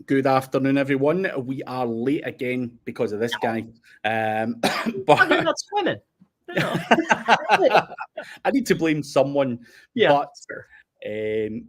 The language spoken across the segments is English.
Good afternoon, everyone. We are late again because of this guy. But talking about swimming. No. I need to blame someone. Yeah. But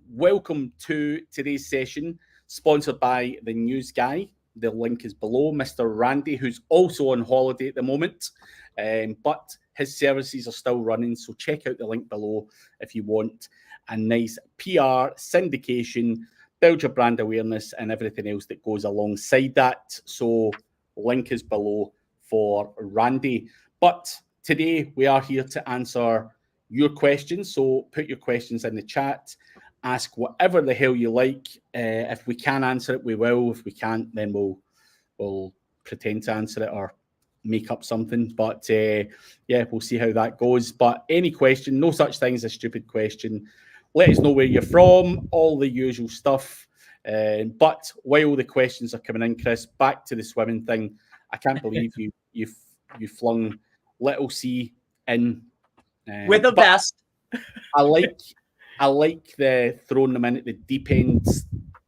welcome to today's session, sponsored by the news guy. The link is below, Mr. Randy, who's also on holiday at the moment. But his services are still running, so check out the link below if you want a nice PR, syndication, build your brand awareness and everything else that goes alongside that. So link is below for Randy. But today we are here to answer your questions. So put your questions in the chat. Ask whatever the hell you like. If we can answer it, we will. If we can't, then we'll pretend to answer it or make up something. But yeah, we'll see how that goes. But any question, no such thing as a stupid question. Let us know where you're from, all the usual stuff. But while the questions are coming in, Chris, back to the swimming thing. I can't believe you flung little C in with a vest. I like the throwing them in at the deep end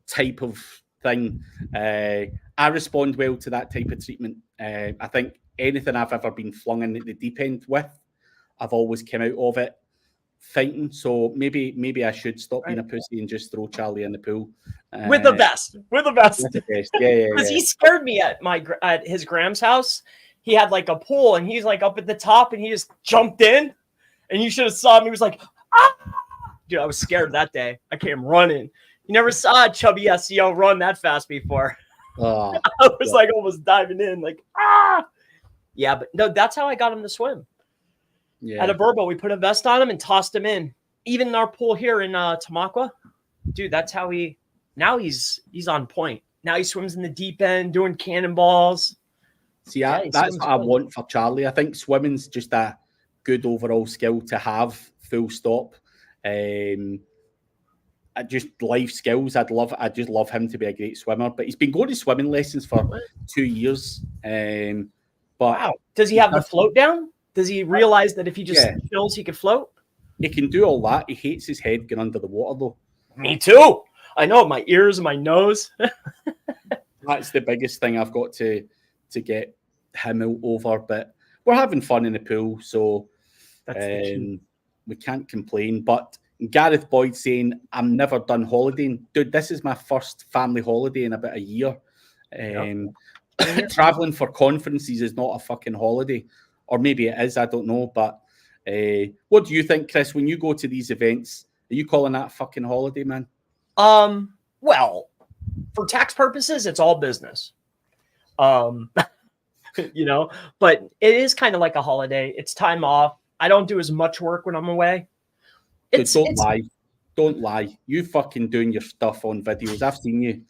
type of thing. I respond well to that type of treatment. I think anything I've ever been flung in at the deep end with, I've always come out of it fighting. So maybe I should stop being a pussy and just throw Charlie in the pool with the vest. With the vest. Yeah. Because he scared me at his Graham's house. He had like a pool and he's like up at the top and he just jumped in. And you should have saw him. He was like, ah! Dude, I was scared that day. I came running. You never saw a chubby SEO run that fast before. I was like almost diving in, like, ah! Yeah, but no, that's how I got him to swim. Yeah. At a Burbo, we put a vest on him and tossed him in. Even in our pool here in Tamaqua, dude, that's how now he's on point. Now he swims in the deep end, doing cannonballs. See, that's what I want for Charlie. I think swimming's just a good overall skill to have, full stop. Just life skills. I just love him to be a great swimmer. But he's been going to swimming lessons for 2 years. But wow. Does he have the float down? Does he realize that if he just chills, he could float? He can do all that. He hates his head going under the water, though. Me too. I know, my ears and my nose. That's the biggest thing I've got to get him over. But we're having fun in the pool, so we can't complain. But Gareth Boyd saying, I'm never done holidaying. Dude, this is my first family holiday in about a year. Traveling for conferences is not a fucking holiday. Or maybe it is, I don't know. But what do you think, Chris, when you go to these events? Are you calling that a fucking holiday, man? Well, for tax purposes, it's all business. But it is kind of like a holiday. It's time off. I don't do as much work when I'm away. Lie. Don't lie. You fucking doing your stuff on videos. I've seen you.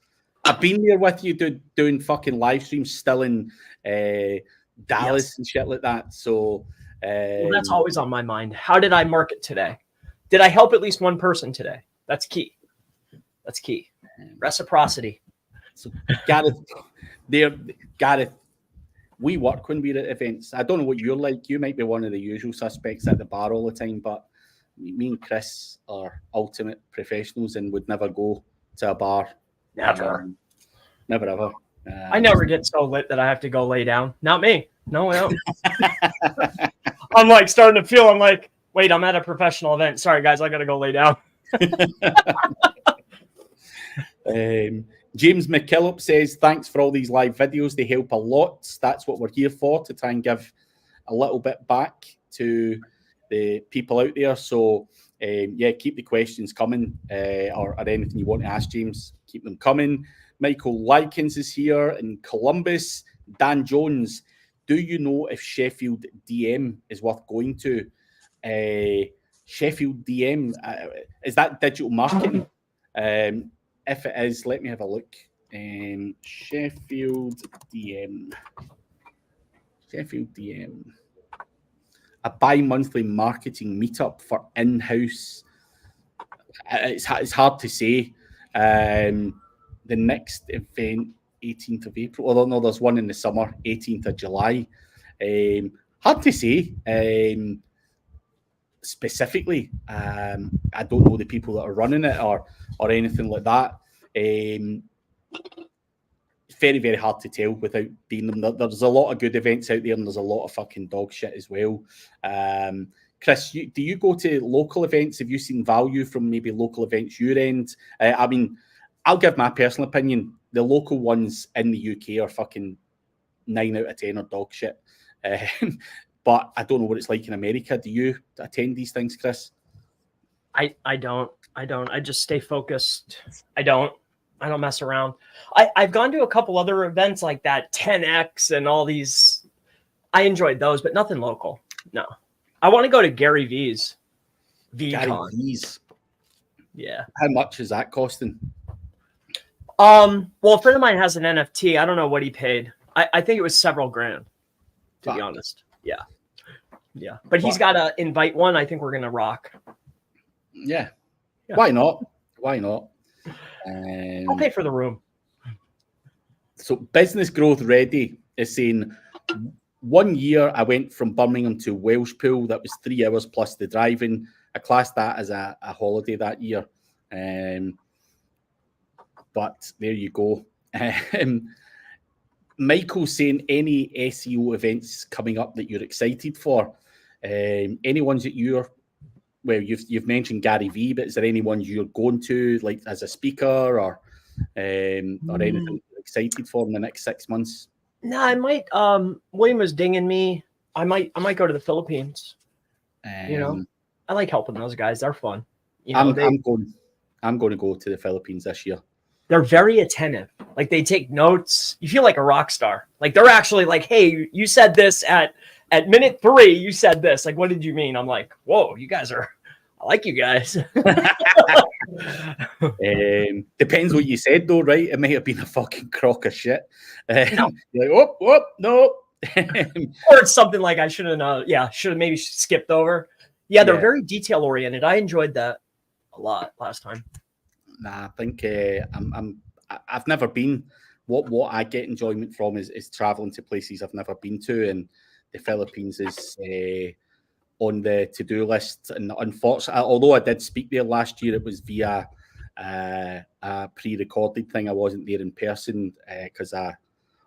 I've been there with you doing fucking live streams still in Dallas and shit like that. So well, that's always on my mind. How did I market today? Did I help at least one person today? That's key. Reciprocity. So Gareth, we work when we're at events. I don't know what you're like. You might be one of the usual suspects at the bar all the time, but me and Chris are ultimate professionals and would never go to a bar. Never ever. I never get so lit that I have to go lay down. Not me. No. I'm like starting to feel, I'm like, wait, I'm at a professional event. Sorry, guys, I got to go lay down. James McKillop says, thanks for all these live videos. They help a lot. That's what we're here for, to try and give a little bit back to the people out there. So, keep the questions coming or anything you want to ask James. Keep them coming. Michael Likens is here in Columbus. Dan Jones, do you know if Sheffield DM is worth going to? Sheffield DM, is that digital marketing? If it is, let me have a look. Sheffield DM. A bi-monthly marketing meetup for in-house. It's hard to say. The next event, 18th of April. Although no, there's one in the summer, 18th of July. Hard to say. Specifically, I don't know the people that are running it or anything like that. very, very hard to tell without being them. There's a lot of good events out there, and there's a lot of fucking dog shit as well. Chris, do you go to local events? Have you seen value from maybe local events your end? I mean, I'll give my personal opinion. The local ones in the UK are fucking 9 out of 10 are dog shit. But I don't know what it's like in America. Do you attend these things, Chris? I don't. I just stay focused. I don't mess around. I've gone to a couple other events like that, 10X and all these. I enjoyed those, but nothing local. No. I want to go to Gary V's. Gary V's. Yeah. How much is that costing? Well, a friend of mine has an NFT. I don't know what he paid. I think it was several grand, to be honest. Yeah. Yeah. But he's got to invite one. I think we're going to rock. Yeah. Why not? Why not? I'll pay for the room. So Business Growth Ready is saying 1 year I went from Birmingham to Welshpool. That was 3 hours plus the driving. I classed that as a holiday that year. But there you go. Michael's saying any SEO events coming up that you're excited for? Any ones that you've mentioned Gary V, but is there any ones you're going to, like as a speaker or anything you're excited for in the next 6 months? No, I might. William was dinging me. I might go to the Philippines. I like helping those guys. They're fun. I'm going to go to the Philippines this year. They're very attentive. Like they take notes. You feel like a rock star. Like they're actually like, hey, you said this at minute 3. You said this. Like, what did you mean? I'm like, whoa, you guys are. I like you guys. Depends what you said, though, right? It may have been a fucking crock of shit. No. You're like, no. Or it's something like I should have maybe skipped over. Yeah, they're very detail oriented. I enjoyed that a lot last time. Nah, I think I've never been. What I get enjoyment from is traveling to places I've never been to, and the Philippines is on the to-do list. And unfortunately, although I did speak there last year, it was via a pre-recorded thing. I wasn't there in person because I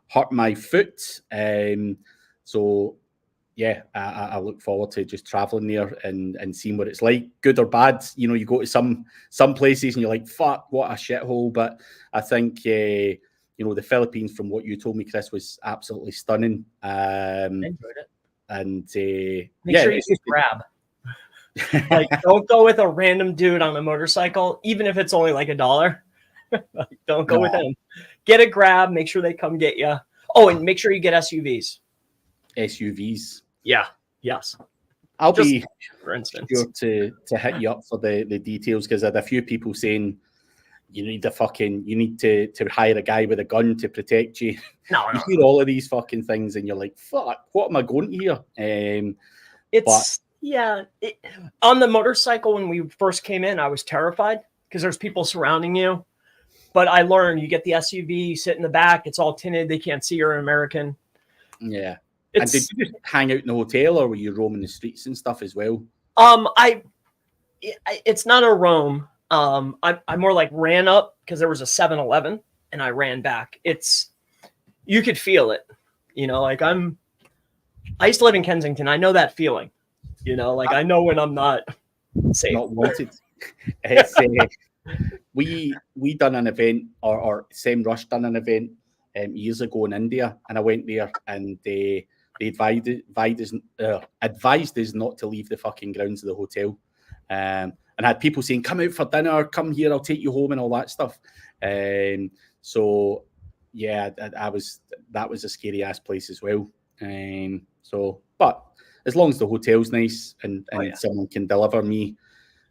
hurt my foot. So yeah, I look forward to just traveling there and seeing what it's like, good or bad. You go to some places and you're like, fuck, what a shithole. But I think, the Philippines, from what you told me, Chris, was absolutely stunning. I enjoyed it. And make sure you just grab. Like, don't go with a random dude on a motorcycle, even if it's only like $1. Don't go with him. Get a grab. Make sure they come get you. Oh, and make sure you get SUVs. SUVs. Yeah. Yes. I'll be for instance sure to hit you up for the details, because I had a few people saying you need to hire a guy with a gun to protect you. No. You hear all of these fucking things and you're like, fuck, what am I going to hear? On the motorcycle when we first came in, I was terrified because there's people surrounding you. But I learned you get the SUV, you sit in the back, it's all tinted, they can't see you're an American. Yeah. And did you just hang out in the hotel, or were you roaming the streets and stuff as well? It's not a roam. I more like ran up because there was a 7-Eleven and I ran back. You could feel it, like I used to live in Kensington. I know that feeling, I know when I'm not safe. Not wanted. We done an event, or Sam Rush done an event years ago in India, and I went there and they advised us not to leave the fucking grounds of the hotel. And had people saying, come out for dinner, come here, I'll take you home, and all that stuff. So yeah, that was a scary ass place as well. But as long as the hotel's nice and someone can deliver me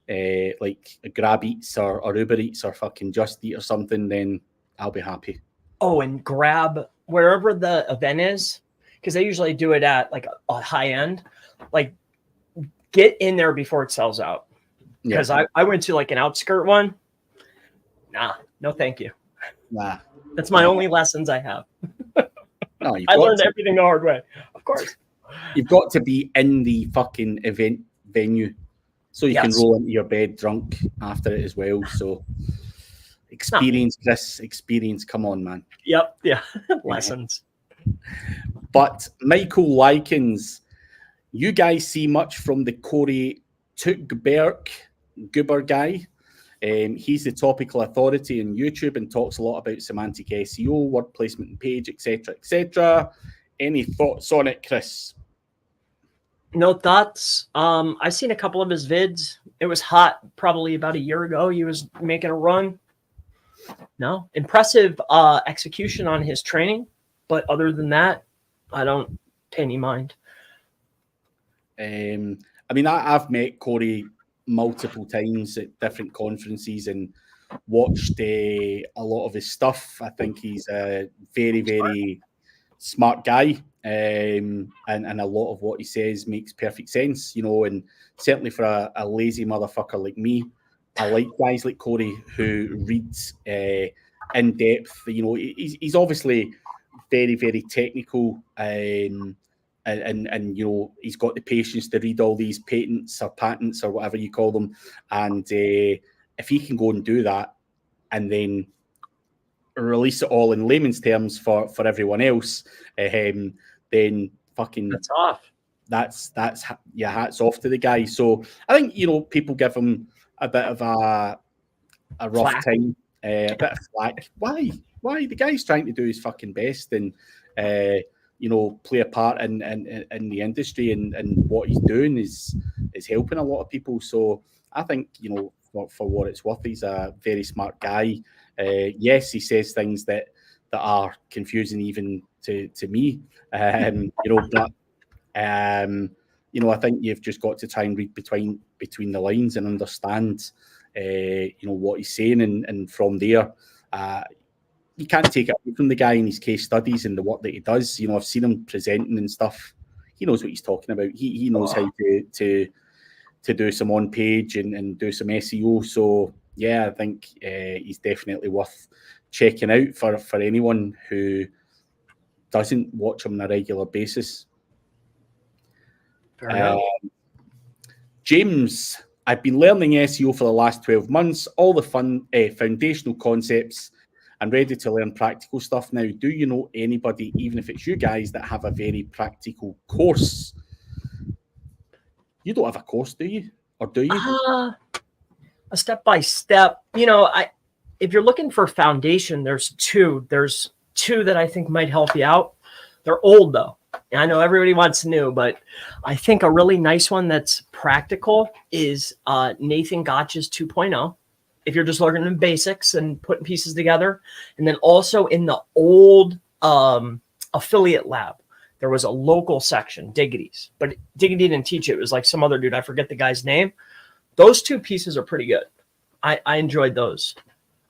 like a Grab Eats or Uber Eats or fucking Just Eat or something, then I'll be happy. Oh, and grab wherever the event is, because they usually do it at like a high end. Like, get in there before it sells out. Because I went to like an outskirt one. Nah, no thank you. Nah. That's my only lessons I have. No, I learned everything the hard way. Of course. You've got to be in the fucking event venue so you can roll into your bed drunk after it as well. So Experience, Chris. Experience. Come on, man. Yep. Yeah. Lessons. But Michael Likens, you guys see much from the Corey Goober guy? He's the topical authority on YouTube and talks a lot about semantic SEO, word placement and page, etc., etc. Any thoughts on it, Chris? No thoughts. I've seen a couple of his vids. It was hot probably about a year ago. He was making a run. No, impressive execution on his training. But other than that, I don't pay any mind. I mean, I've met Corey multiple times at different conferences and watched a lot of his stuff. I think he's a very, very smart guy. And a lot of what he says makes perfect sense, you know, and certainly for a lazy motherfucker like me, I like guys like Corey who reads in depth. You know, he's obviously very, very technical, and you know, he's got the patience to read all these patents or whatever you call them, and if he can go and do that and then release it all in layman's terms for everyone else, then fucking that's off. That's yeah, hats off to the guy. So I think, you know, people give him a bit of a rough time, a bit of flack. Why? The guy's trying to do his fucking best and you know, play a part in the industry, and what he's doing is helping a lot of people. So I think, you know, for what it's worth, he's a very smart guy. Yes, he says things that are confusing even to me, you know, but you know, I think you've just got to try and read between the lines and understand you know, what he's saying, and from there you can't take it away from the guy and his case studies and the work that he does. You know, I've seen him presenting and stuff. He knows what he's talking about. He knows how to do some on page and do some SEO. So yeah, I think he's definitely worth checking out for anyone who doesn't watch him on a regular basis. James, I've been learning SEO for the last 12 months, all the foundational concepts, and ready to learn practical stuff now. Do you know anybody, even if it's you guys, that have a very practical course? You don't have a course, do you? Or do you? A step-by-step. You know, if you're looking for foundation, there's two. There's two that I think might help you out. They're old, though. I know everybody wants new, but I think a really nice one that's practical is Nathan Gotch's 2.0. If you're just learning the basics and putting pieces together. And then also in the old affiliate lab, there was a local section, Diggity's, but Diggity didn't teach it. It was like some other dude. I forget the guy's name. Those two pieces are pretty good. I enjoyed those.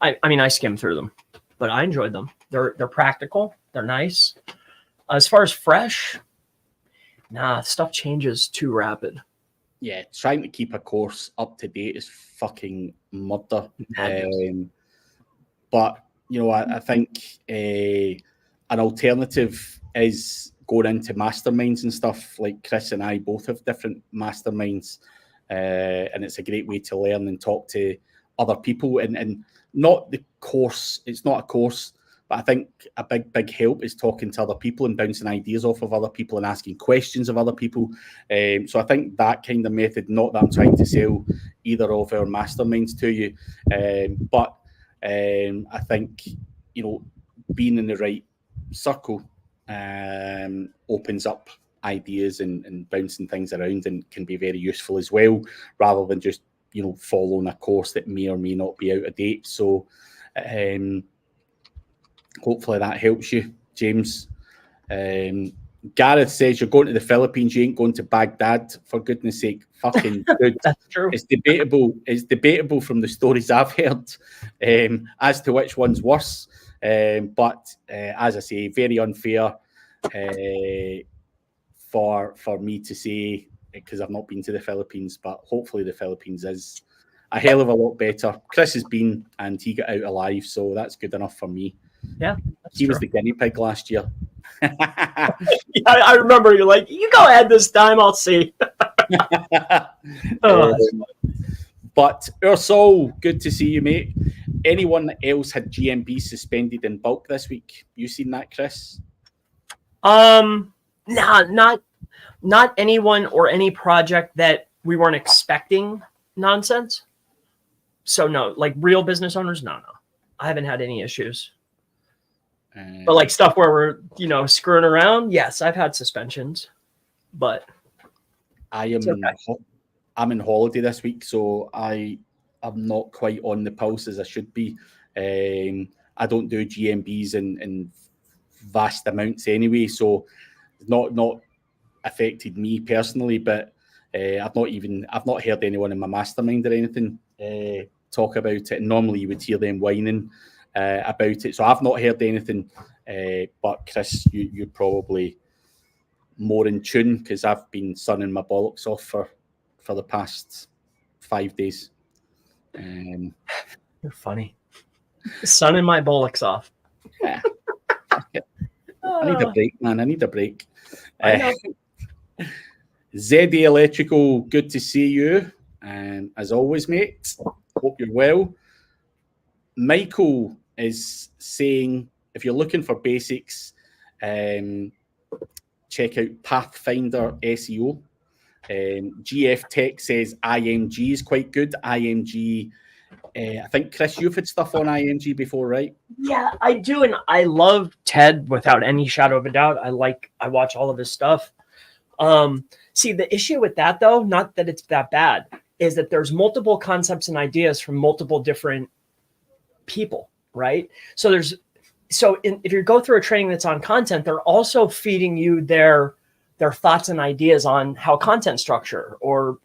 I mean, I skimmed through them, but I enjoyed them. They're practical. They're nice. As far as fresh, stuff changes too rapid. Yeah, trying to keep a course up to date is fucking murder. But, you know, I think an alternative is going into masterminds and stuff. Like Chris and I both have different masterminds, and it's a great way to learn and talk to other people. And not the course, it's not a course, but I think a big help is talking to other people and bouncing ideas off of other people and asking questions of other people. So I think that kind of method, not that I'm trying to sell either of our masterminds to you, but I think, you know, being in the right circle opens up ideas and bouncing things around, and can be very useful as well, rather than just, you know, following a course that may or may not be out of date. So hopefully that helps you, James. Gareth says, you're going to the Philippines, you ain't going to Baghdad. For goodness sake, fucking good. That's true. It's debatable from the stories I've heard as to which one's worse. But as I say, very unfair for me to say, because I've not been to the Philippines, but hopefully the Philippines is a hell of a lot better. Chris has been, and he got out alive, so that's good enough for me. Yeah, he was the guinea pig last year. I remember you're like, you go ahead this time, I'll see. But Ursol, good to see you, mate. anyone else had GMB suspended in bulk this week? You seen that, Chris? Nah, not anyone or any project that we weren't expecting nonsense. So no, like real business owners, no. I haven't had any issues. But like stuff where we're, screwing around, yes, I've had suspensions. But I'm in holiday this week, so I'm not quite on the pulse as I should be. I don't do GMBs in vast amounts anyway, so not affected me personally. But I've not heard anyone in my mastermind or anything talk about it. And normally you would hear them whining about it, so I've not heard anything. But Chris, you're probably more in tune because I've been sunning my bollocks off for the past 5 days. You're funny. Sunning my bollocks off. Yeah. I need a break, man. I need a break. ZD Electrical, good to see you. As always, mate. Hope you're well. Michael is saying, if you're looking for basics, check out Pathfinder SEO. GF Tech says IMG is quite good. IMG, I think, Chris, you've had stuff on IMG before, right? Yeah, I do. And I love Ted without any shadow of a doubt. I watch all of his stuff. See, the issue with that, though, not that it's that bad, is that there's multiple concepts and ideas from multiple different people, right? So if you go through a training that's on content, they're also feeding you their thoughts and ideas on how content structure or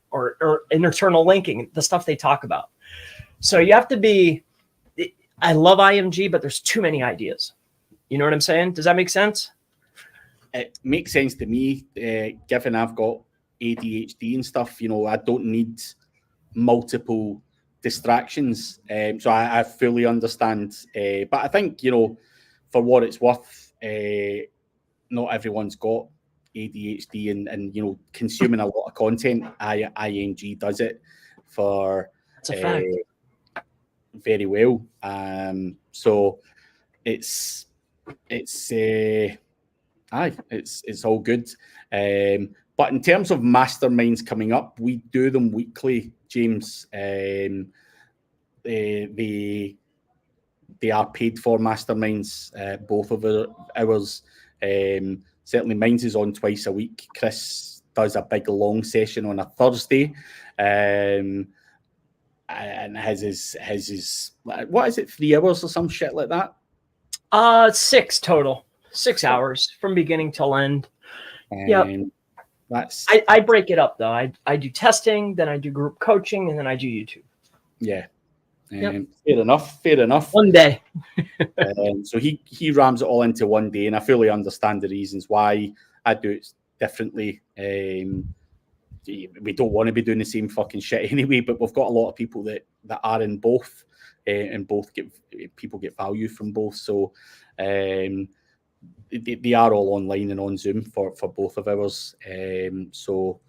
internal linking, the stuff they talk about. So you have to be, I love IMG, but there's too many ideas. You know what I'm saying? Does that make sense? It makes sense to me, given I've got ADHD and stuff. I don't need multiple distractions. So I fully understand. But I think, for what it's worth, not everyone's got ADHD and consuming a lot of content. IMG does it for That's a fact. Very well. So it's all good. But in terms of masterminds coming up, we do them weekly, James. They are paid for masterminds, both of ours. Certainly mine's is on twice a week. Chris does a big long session on a Thursday. And his is what is it, 3 hours or some shit like that? 6 total. 6 hours from beginning till end. Yep. I break it up though. I do testing, then I do group coaching, and then I do YouTube. Yeah. Fair enough. One day. So he rams it all into one day, and I fully understand the reasons why. I do it differently. We don't want to be doing the same fucking shit anyway, but we've got a lot of people that are in both, and both people get value from both. So they are all online and on Zoom for both of ours. So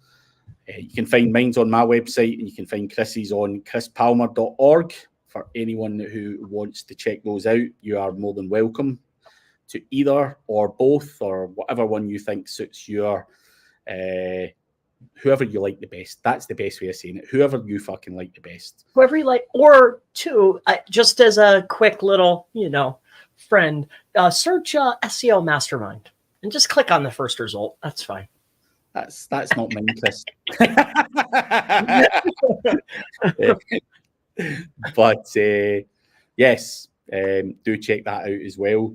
you can find mine's on my website, and you can find Chris's on chrispalmer.org. For anyone who wants to check those out, you are more than welcome to either or both, or whatever one you think suits your whoever you like the best. That's the best way of saying it. Whoever you fucking like the best. Whoever you like. Or two, just as a quick little, friend, search SEO Mastermind and just click on the first result. That's fine. That's not mine, Chris. But yes, do check that out as well.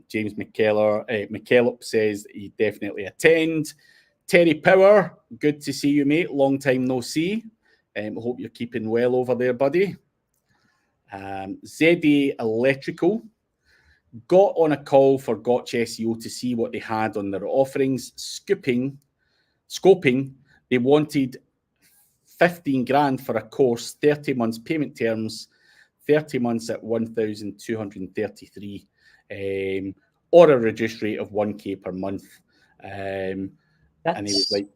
James McKellop says he definitely attend. Terry Power, good to see you, mate. Long time no see. Hope you're keeping well over there, buddy. ZD Electrical got on a call for Gotcha SEO to see what they had on their offerings. Scoping, they wanted 15 grand for a course, 30 months payment terms, 30 months at 1,233, or a reduced rate of 1K per month. And he was like,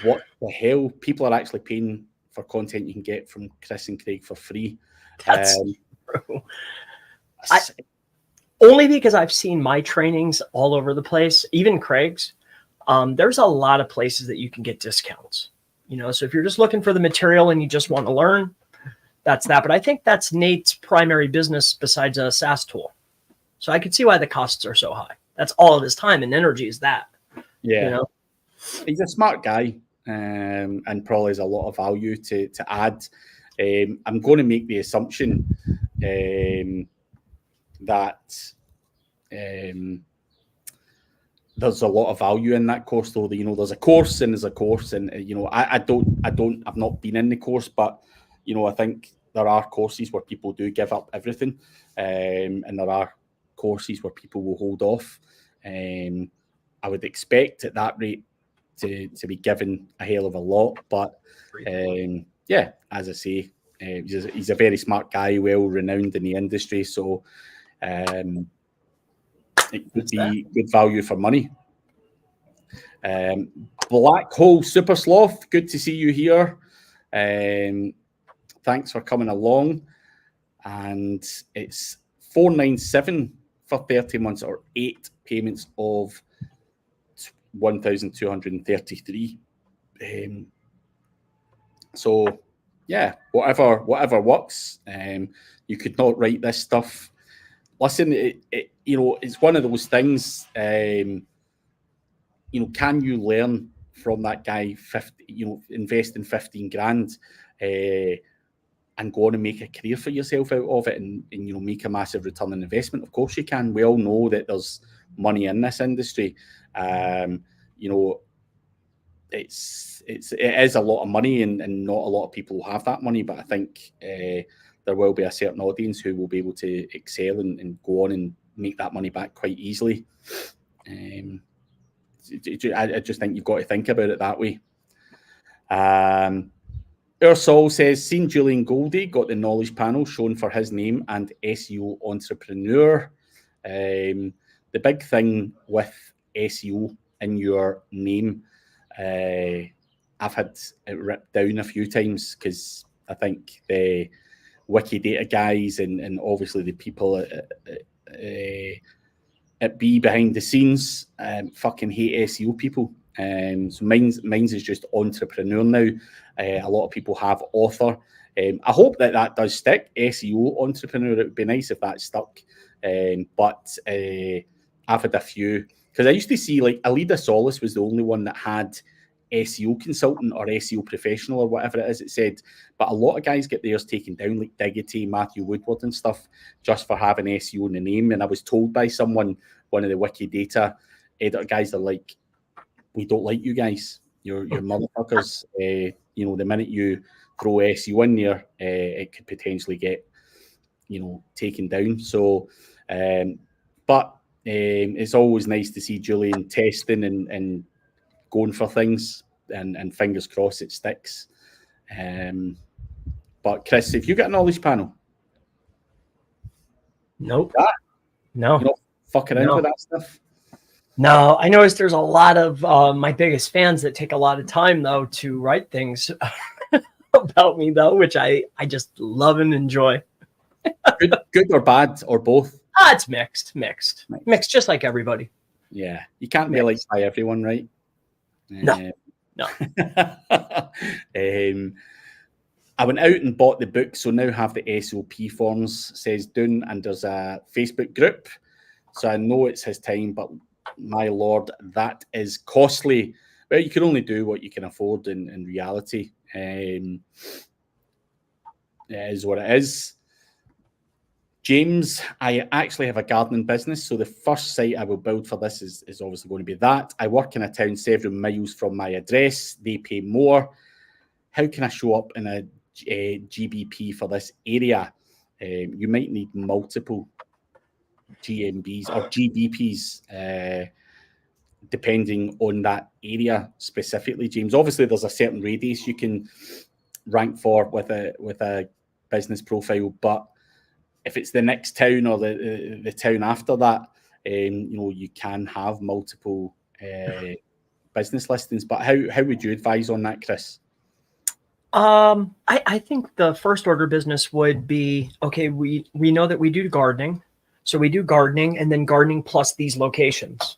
what the hell? People are actually paying for content you can get from Chris and Craig for free. That's true. Only because I've seen my trainings all over the place, even Craig's. There's a lot of places that you can get discounts. So if you're just looking for the material and you just want to learn, that's that. But I think that's Nate's primary business besides a SaaS tool. So I could see why the costs are so high. That's all of his time and energy is that. Yeah. He's a smart guy, and probably has a lot of value to add. I'm going to make the assumption that there's a lot of value in that course, though. There's a course and there's a course, and I've not been in the course, but I think there are courses where people do give up everything, and there are courses where people will hold off. I would expect at that rate to be given a hell of a lot, but yeah, as I say, he's a very smart guy, well renowned in the industry, so it would be good value for money. Black Hole Super Sloth, good to see you here. Thanks for coming along. And it's $497 for 30 months or 8 payments of $1,233. So yeah, whatever works. You could not write this stuff. Listen, it's one of those things. Can you learn from that guy? Invest in 15 grand and go on and make a career for yourself out of it, and make a massive return on investment. Of course you can. We all know that there's money in this industry. It is a lot of money, and not a lot of people will have that money. But I think there will be a certain audience who will be able to excel and go on and make that money back quite easily. I just think you've got to think about it that way. Ursol says, seen Julian Goldie got the knowledge panel shown for his name and SEO entrepreneur. The big thing with SEO in your name, I've had it ripped down a few times because I think the Wikidata guys and obviously the people at B behind the scenes fucking hate SEO people. So mine's is just entrepreneur now. A lot of people have author. I hope that does stick. SEO entrepreneur. It would be nice if that stuck. But I've had a few, because I used to see like Alida Solis was the only one that had SEO consultant or SEO professional or whatever it is it said. But a lot of guys get theirs taken down, like Diggity, Matthew Woodward and stuff, just for having SEO in the name. And I was told by someone, one of the Wikidata editor guys, are like, we don't like you guys. You're motherfuckers. The minute you throw SEO in there, it could potentially get, taken down. So, but it's always nice to see Julian testing and going for things, and fingers crossed it sticks. But Chris, if you get a knowledge panel, nope, no, you're not fucking around with that stuff. No, I noticed there's a lot of my biggest fans that take a lot of time though to write things about me though, which I just love and enjoy. good or bad or both? It's mixed, just like everybody. Yeah, you can't be liked by everyone, right? No. I went out and bought the book, so now have the SOP forms, says Dune, and there's a Facebook group. So I know it's his time, but my lord, that is costly. Well, you can only do what you can afford in reality. It is what it is. James, I actually have a gardening business, so the first site I will build for this is obviously going to be that. I work in a town several miles from my address. They pay more. How can I show up in a GBP for this area? You might need multiple GMBs or GBPs, depending on that area specifically, James. Obviously, there's a certain radius you can rank for with a business profile, but if it's the next town or the town after that, you can have multiple business listings. But how would you advise on that, Chris? I think the first order business would be, okay, we know that we do gardening. So we do gardening and then gardening plus these locations,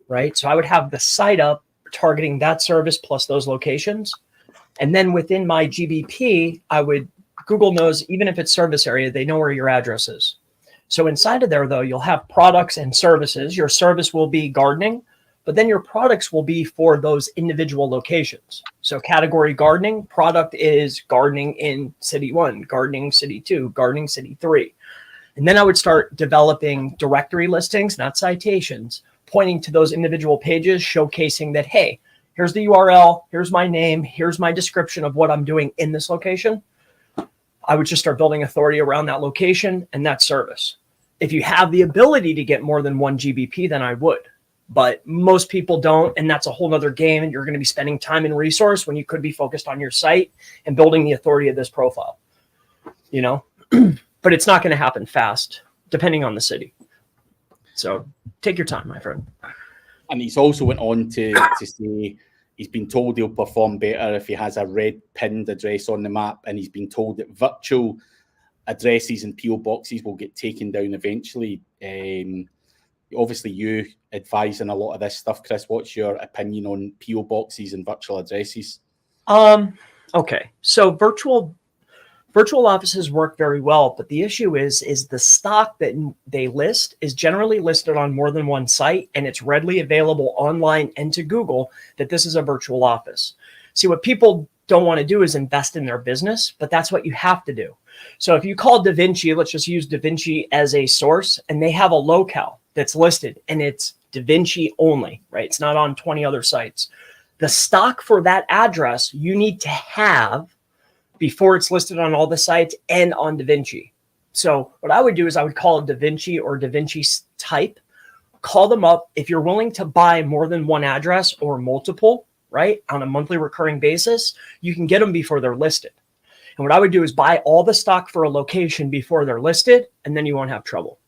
right? So I would have the site up targeting that service plus those locations. And then within my GBP, Google knows, even if it's service area, they know where your address is. So inside of there, though, you'll have products and services. Your service will be gardening, but then your products will be for those individual locations. So category gardening, product is gardening in city 1, gardening city 2, gardening city 3. And then I would start developing directory listings, not citations, pointing to those individual pages, showcasing that, hey, here's the URL, here's my name, here's my description of what I'm doing in this location. I would just start building authority around that location and that service. If you have the ability to get more than 1 GBP, then I would. But most people don't, and that's a whole other game, and you're going to be spending time and resource when you could be focused on your site and building the authority of this profile, you know? But it's not going to happen fast, depending on the city. So take your time, my friend. And he's also went on to say he's been told he'll perform better if he has a red pinned address on the map, and he's been told that virtual addresses and PO boxes will get taken down eventually. Obviously, you advise on a lot of this stuff, Chris. What's your opinion on PO boxes and virtual addresses? Okay, so virtual offices work very well, but the issue is the stock that they list is generally listed on more than one site, and it's readily available online and to Google that this is a virtual office. See, what people don't want to do is invest in their business, but that's what you have to do. So if you call DaVinci, let's just use DaVinci as a source, and they have a locale that's listed, and it's DaVinci only, right? It's not on 20 other sites. The stock for that address you need to have before it's listed on all the sites and on DaVinci. So what I would do is I would call it DaVinci or DaVinci type, call them up. If you're willing to buy more than one address or multiple, right, on a monthly recurring basis, you can get them before they're listed. And what I would do is buy all the stock for a location before they're listed, and then you won't have trouble.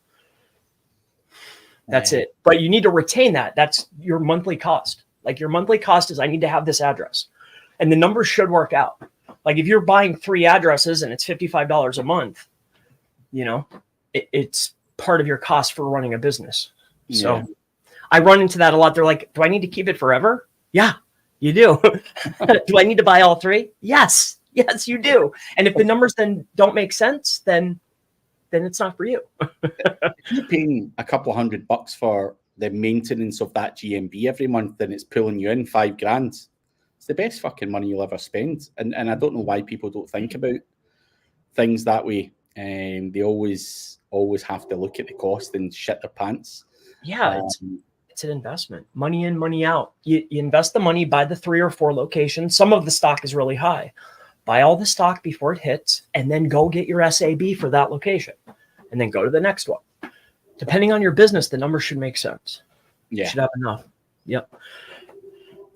That's it. But you need to retain that. That's your monthly cost. Like your monthly cost is, I need to have this address. And the numbers should work out. Like if you're buying 3 addresses and it's $55 a month, you know, it's part of your cost for running a business. Yeah. So I run into that a lot. They're like, do I need to keep it forever? Yeah, you do. Do I need to buy all 3? Yes, you do. And if the numbers then don't make sense, then it's not for you. If you're paying a couple of $100 for the maintenance of that GMB every month, then it's pulling you in $5,000. It's the best fucking money you'll ever spend. And I don't know why people don't think about things that way. They always have to look at the cost and shit their pants. Yeah, it's an investment. Money in, money out. You invest the money, buy the 3 or 4 locations. Some of the stock is really high. Buy all the stock before it hits, and then go get your SAB for that location. And then go to the next one. Depending on your business, the numbers should make sense. Yeah. You should have enough. Yep.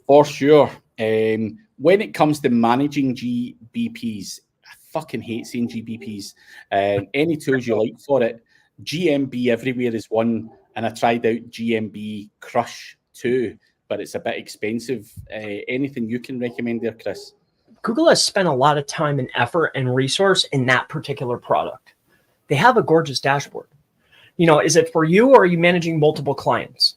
For sure. When it comes to managing GBPs, I fucking hate saying GBPs. Any tools you like for it. GMB everywhere is one, and I tried out GMB Crush too, but it's a bit expensive. Anything you can recommend there, Chris? Google has spent a lot of time and effort and resource in that particular product. They have a gorgeous dashboard. You know, is it for you, or are you managing multiple clients?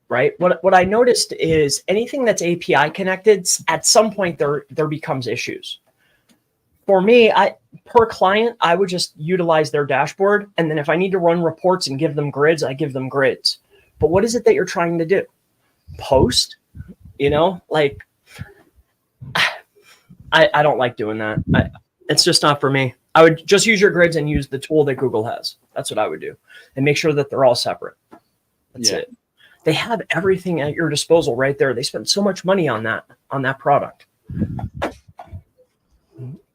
Right. What I noticed is anything that's API connected, at some point there becomes issues. For me, per client, I would just utilize their dashboard. And then if I need to run reports and give them grids, I give them grids. But what is it that you're trying to do? Post? You know, like I don't like doing that. It's just not for me. I would just use your grids and use the tool that Google has. That's what I would do. And make sure that they're all separate. That's it. They have everything at your disposal right there. They spent so much money on that product.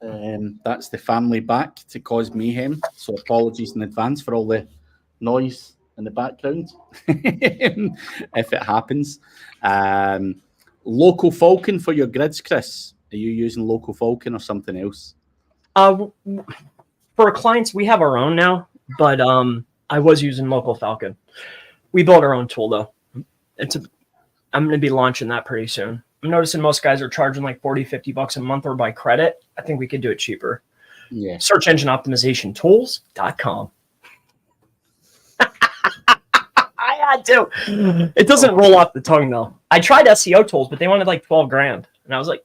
That's the family back to cause mayhem. So apologies in advance for all the noise in the background, if it happens. Local Falcon for your grids, Chris. Are you using Local Falcon or something else? For clients, we have our own now, but I was using Local Falcon. We built our own tool though. I'm going to be launching that pretty soon. I'm noticing most guys are charging like 40, 50 bucks a month or by credit. I think we could do it cheaper. Yeah. Search engine optimization tools.com. I had to. It doesn't roll off the tongue though. I tried SEO tools, but they wanted like 12 grand. And I was like,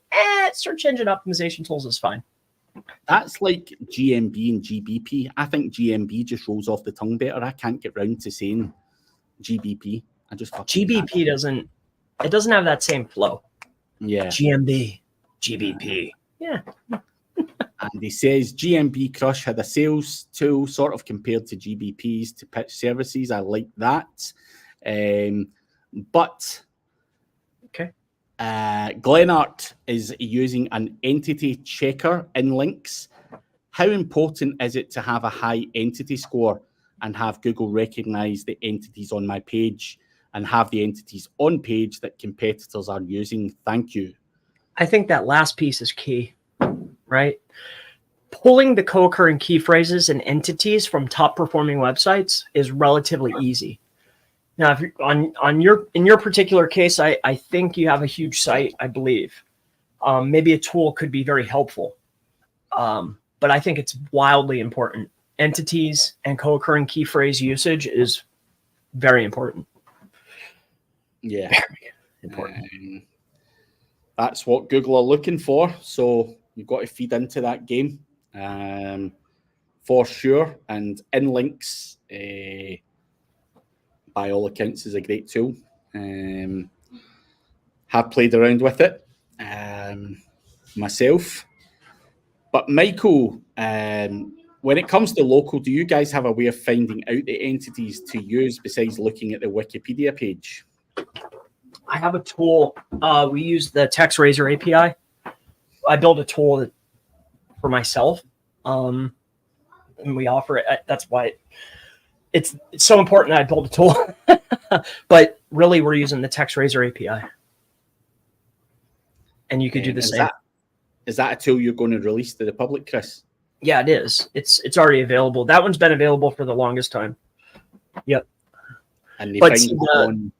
search engine optimization tools is fine. That's like GMB and GBP. I think GMB just rolls off the tongue better. I can't get round to saying GBP. I just GBP doesn't have that same flow. Yeah. GMB, GBP. Yeah. And he says GMB Crush had a sales tool sort of compared to GBPs to pitch services. I like that. But okay. Glenart is using an entity checker in links. How important is it to have a high entity score and have Google recognize the entities on my page and have the entities on page that competitors are using? Thank you. I think that last piece is key, right? Pulling the co-occurring key phrases and entities from top performing websites is relatively easy. Now, if you're in your particular case, I think you have a huge site, I believe. Maybe a tool could be very helpful. But I think it's wildly important. Entities and co-occurring key phrase usage is very important. Yeah. Very important. That's what Google are looking for. So you've got to feed into that game for sure. And InLinks, by all accounts, is a great tool. Have played around with it myself. But Michael, when it comes to local, do you guys have a way of finding out the entities to use besides looking at the Wikipedia page? I have a tool. We use the TextRaiser API. I built a tool for myself, and we offer it. That's why it's so important that I built a tool. But really, we're using the TextRaiser API, and you could do the same. Is that a tool you're going to release to the public, Chris? Yeah, it is. It's already available. That one's been available for the longest time. Yep. And they find it on.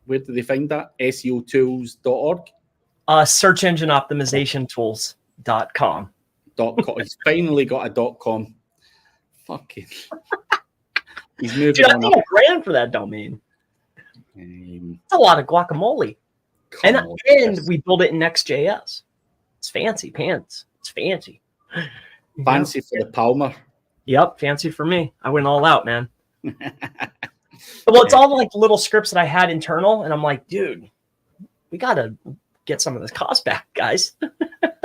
Where do they find that? SEOtools.org? Search engine optimization tools.com. He's finally got a .com. Fucking. He's moving Dude, on. I think $1,000 for that domain. It's a lot of guacamole. And we build it in Next.js. It's fancy pants. It's fancy. Fancy for the Palmer. Yep, fancy for me. I went all out, man. Well, it's all like little scripts that I had internal, and I'm like, dude, we gotta get some of this cost back, guys.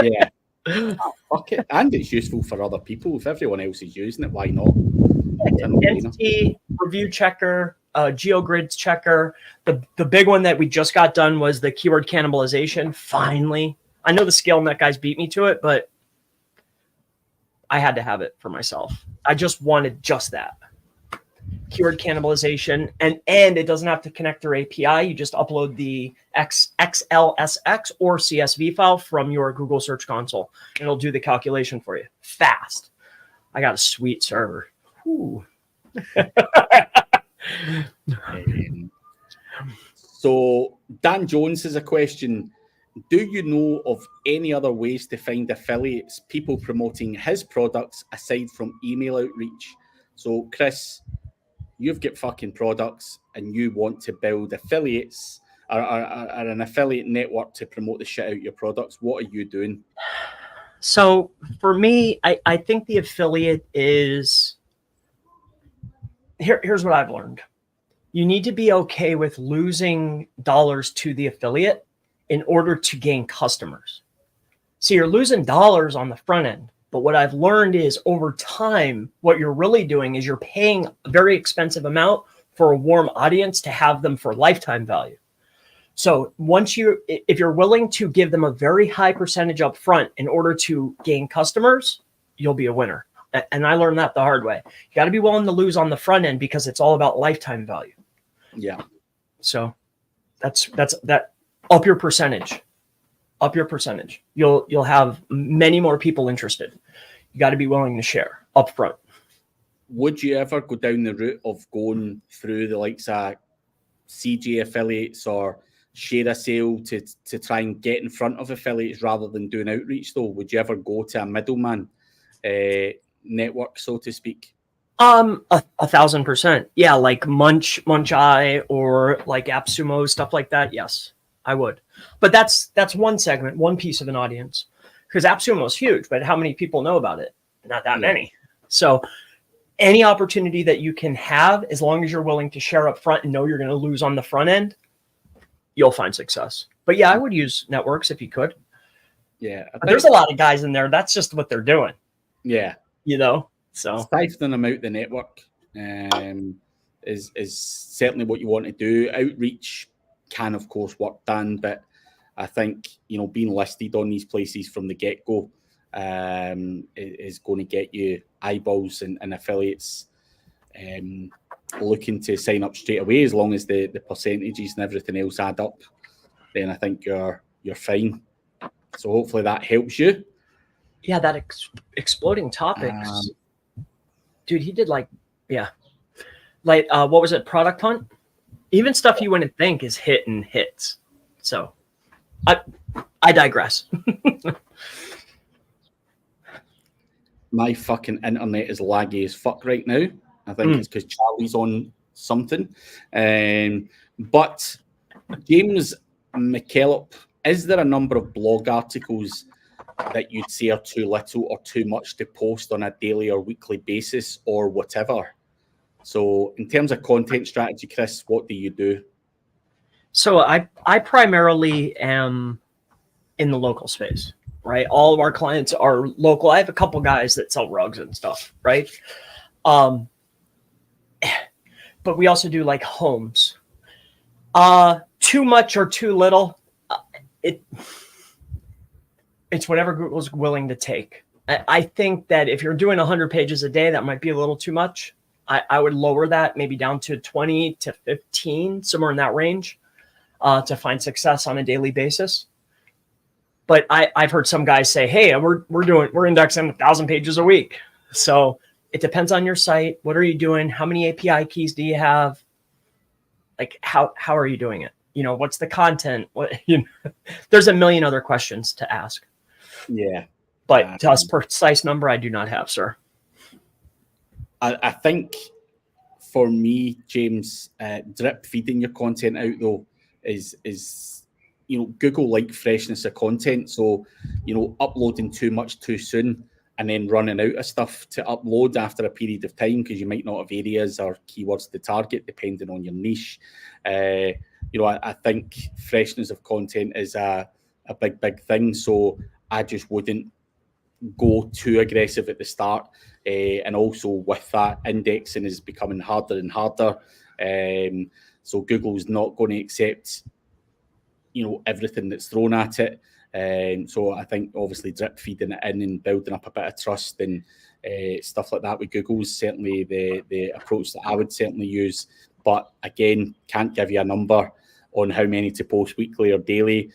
Yeah. Oh, fuck it. And it's useful for other people. If everyone else is using it, why not? Entity, review checker, GeoGrids checker. The big one that we just got done was the keyword cannibalization. Finally. I know the ScaleNet guys beat me to it, but I had to have it for myself. I just wanted just that. Keyword cannibalization, and it doesn't have to connect their API. You just upload the XLSX or CSV file from your Google Search Console, and it'll do the calculation for you fast. I got a sweet server. Ooh. So Dan Jones has a question. Do you know of any other ways to find affiliates, people promoting his products aside from email outreach? So Chris, you've got fucking products and you want to build affiliates or an affiliate network to promote the shit out of your products. What are you doing? So for me, I think the affiliate is, here's what I've learned. You need to be okay with losing dollars to the affiliate in order to gain customers. So you're losing dollars on the front end. But what I've learned is over time, what you're really doing is you're paying a very expensive amount for a warm audience to have them for lifetime value. So if you're willing to give them a very high percentage up front in order to gain customers, you'll be a winner. And I learned that the hard way. You got to be willing to lose on the front end because it's all about lifetime value. Yeah. So that's that. Up your percentage. You'll have many more people interested. You got to be willing to share up front. Would you ever go down the route of going through the likes of CJ affiliates or share a sale to try and get in front of affiliates rather than doing outreach though? Would you ever go to a middleman network, so to speak? 1,000%. Yeah, like Munch Eye or like AppSumo, stuff like that. Yes, I would. But that's one segment, one piece of an audience. Because AppSumo is huge, but how many people know about it? Not that many. So any opportunity that you can have, as long as you're willing to share up front and know you're going to lose on the front end, you'll find success. But yeah, I would use networks if you could. Yeah. There's a lot of guys in there. That's just what they're doing. Yeah. You know, so siphoning them out the network is certainly what you want to do. Outreach can, of course, work done, but I think, being listed on these places from the get-go is going to get you eyeballs and affiliates looking to sign up straight away. As long as the percentages and everything else add up, then I think you're fine. So hopefully that helps you. Yeah, that exploding topics. Dude, he did what was it? Product Hunt? Even stuff you wouldn't think is hitting hits. So I digress. My fucking internet is laggy as fuck right now. I think it's because Charlie's on something. But James McKellop, is there a number of blog articles that you'd say are too little or too much to post on a daily or weekly basis or whatever? So in terms of content strategy, Chris, what do you do? So I primarily am in the local space, right? All of our clients are local. I have a couple guys that sell rugs and stuff, right? But we also do like homes. Too much or too little, it's whatever Google's willing to take. I think that if you're doing 100 pages a day, that might be a little too much. I would lower that maybe down to 20 to 15, somewhere in that range, to find success on a daily basis. But I've heard some guys say, hey, we're indexing 1,000 pages a week. So it depends on your site. What are you doing? How many API keys do you have? Like, how are you doing it? What's the content? There's a million other questions to ask. Yeah. But to us, precise number, I do not have, sir. I think for me, James, drip feeding your content out though is Google like freshness of content. So, uploading too much too soon and then running out of stuff to upload after a period of time because you might not have areas or keywords to target depending on your niche. I think freshness of content is a big thing. So I just wouldn't go too aggressive at the start. And also with that, indexing is becoming harder and harder. So Google's not going to accept, everything that's thrown at it. So I think obviously drip feeding it in and building up a bit of trust and stuff like that with Google is certainly the approach that I would certainly use. But again, can't give you a number on how many to post weekly or daily.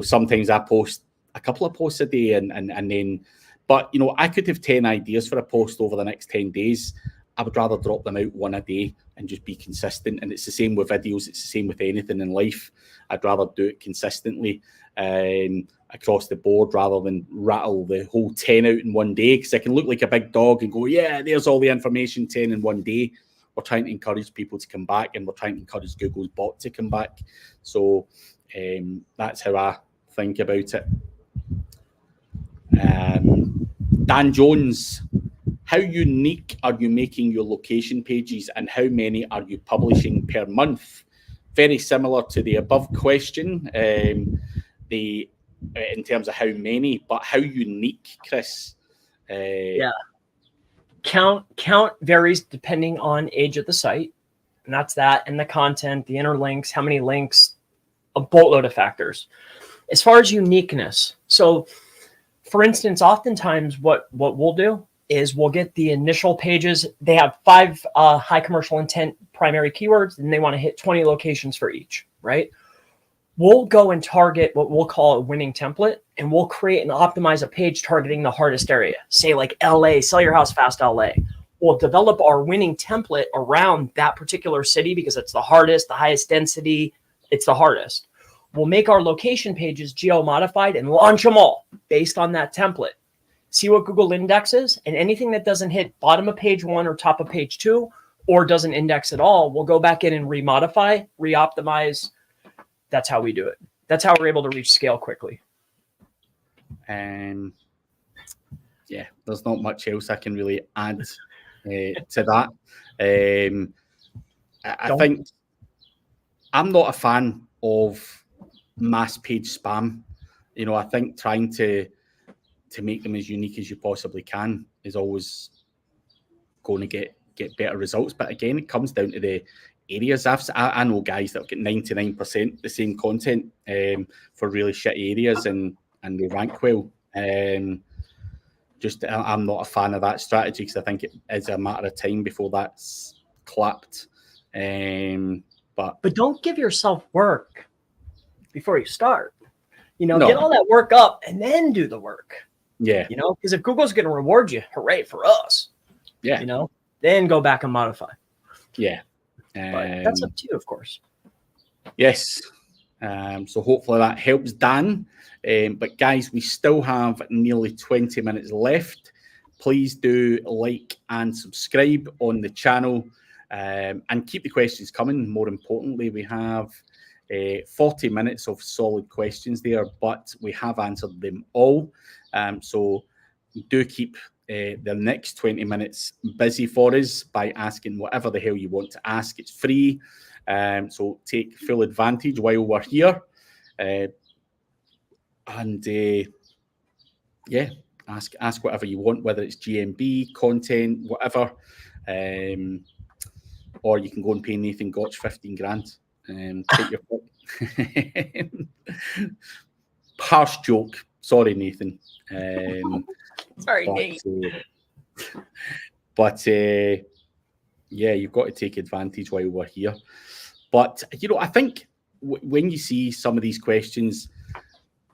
Sometimes I post a couple of posts a day and then, but I could have 10 ideas for a post over the next 10 days. I would rather drop them out one a day and just be consistent. And it's the same with videos. It's the same with anything in life. I'd rather do it consistently across the board rather than rattle the whole 10 out in one day, because I can look like a big dog and go, yeah, there's all the information, 10 in one day. We're trying to encourage people to come back and we're trying to encourage Google's bot to come back. So that's how I think about it. Dan Jones, how unique are you making your location pages and how many are you publishing per month? Very similar to the above question, in terms of how many, but how unique, Chris? Yeah. Count varies depending on age of the site. And that's that. And the content, the interlinks, how many links, a boatload of factors. As far as uniqueness. So for instance, oftentimes what we'll do is we'll get the initial pages. They have 5 high commercial intent primary keywords, and they want to hit 20 locations for each, right? We'll go and target what we'll call a winning template, and we'll create and optimize a page targeting the hardest area. Say like LA, sell your house fast LA. We'll develop our winning template around that particular city because it's the hardest, the highest density, it's the hardest. we'll make our location pages geo-modified and launch them all based on that template. See what Google indexes, and anything that doesn't hit bottom of page 1 or top of page 2 or doesn't index at all, we'll go back in and remodify, re-optimize. That's how we do it. That's how we're able to reach scale quickly. Yeah, there's not much else I can really add to that. I think I'm not a fan of mass page spam. You know, I think trying to make them as unique as you possibly can is always going to get better results. But again, it comes down to the areas. I know guys that get 99% the same content for really shitty areas and they rank well. I'm not a fan of that strategy because I think it is a matter of time before that's clapped. But don't give yourself work before you start. You know, No. get all that work up and then do the work. yeah, You know, because if Google's going to reward you, hooray for us. yeah, You know, then go back and modify. yeah. But that's up to you, of course. Yes. So hopefully that helps Dan. But guys, we still have nearly 20 minutes left. Please do like and subscribe on the channel and keep the questions coming. More importantly, we have 40 minutes of solid questions there, but we have answered them all. So do keep the next 20 minutes busy for us by asking whatever the hell you want to ask. It's free. So take full advantage while we're here. Yeah, ask whatever you want, whether it's GMB, content, whatever. Or you can go and pay Nathan Gotch 15 grand. Take your pick. Harsh joke. Sorry, Nathan. Sorry, Nate. Yeah, you've got to take advantage while we're here. But, you know, I think when you see some of these questions,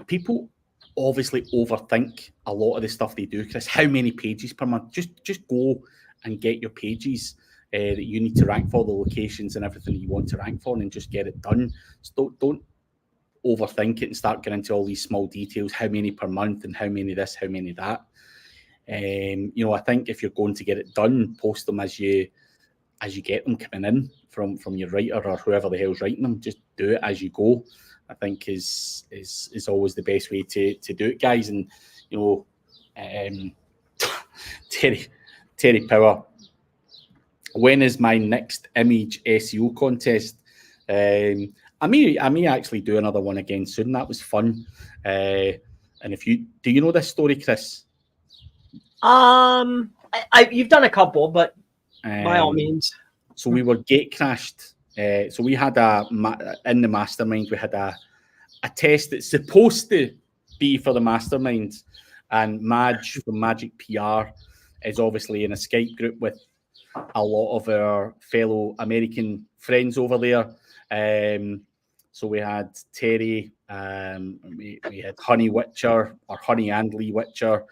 people obviously overthink a lot of the stuff they do. Chris, how many pages per month? Just go and get your pages that you need to rank for, the locations and everything you want to rank for, and just get it done. So don't overthink it and start getting into all these small details, how many per month and how many this, how many that. You know, I think if you're going to get it done, post them as you get them coming in from your writer or whoever the hell's writing them. Just do it as you go. I think is always the best way to do it, guys. And you know, Terry Power, when is my next image SEO contest? I may actually do another one again soon. That was fun. And do you know this story, Chris? You've done a couple, but by all means. So we were gate crashed. So we had in the mastermind, we had a test that's supposed to be for the mastermind, and Madge from Magic PR is obviously in a Skype group with a lot of our fellow American friends over there. So we had Terry, we had Honey Witcher, or Honey and Lee Witcher,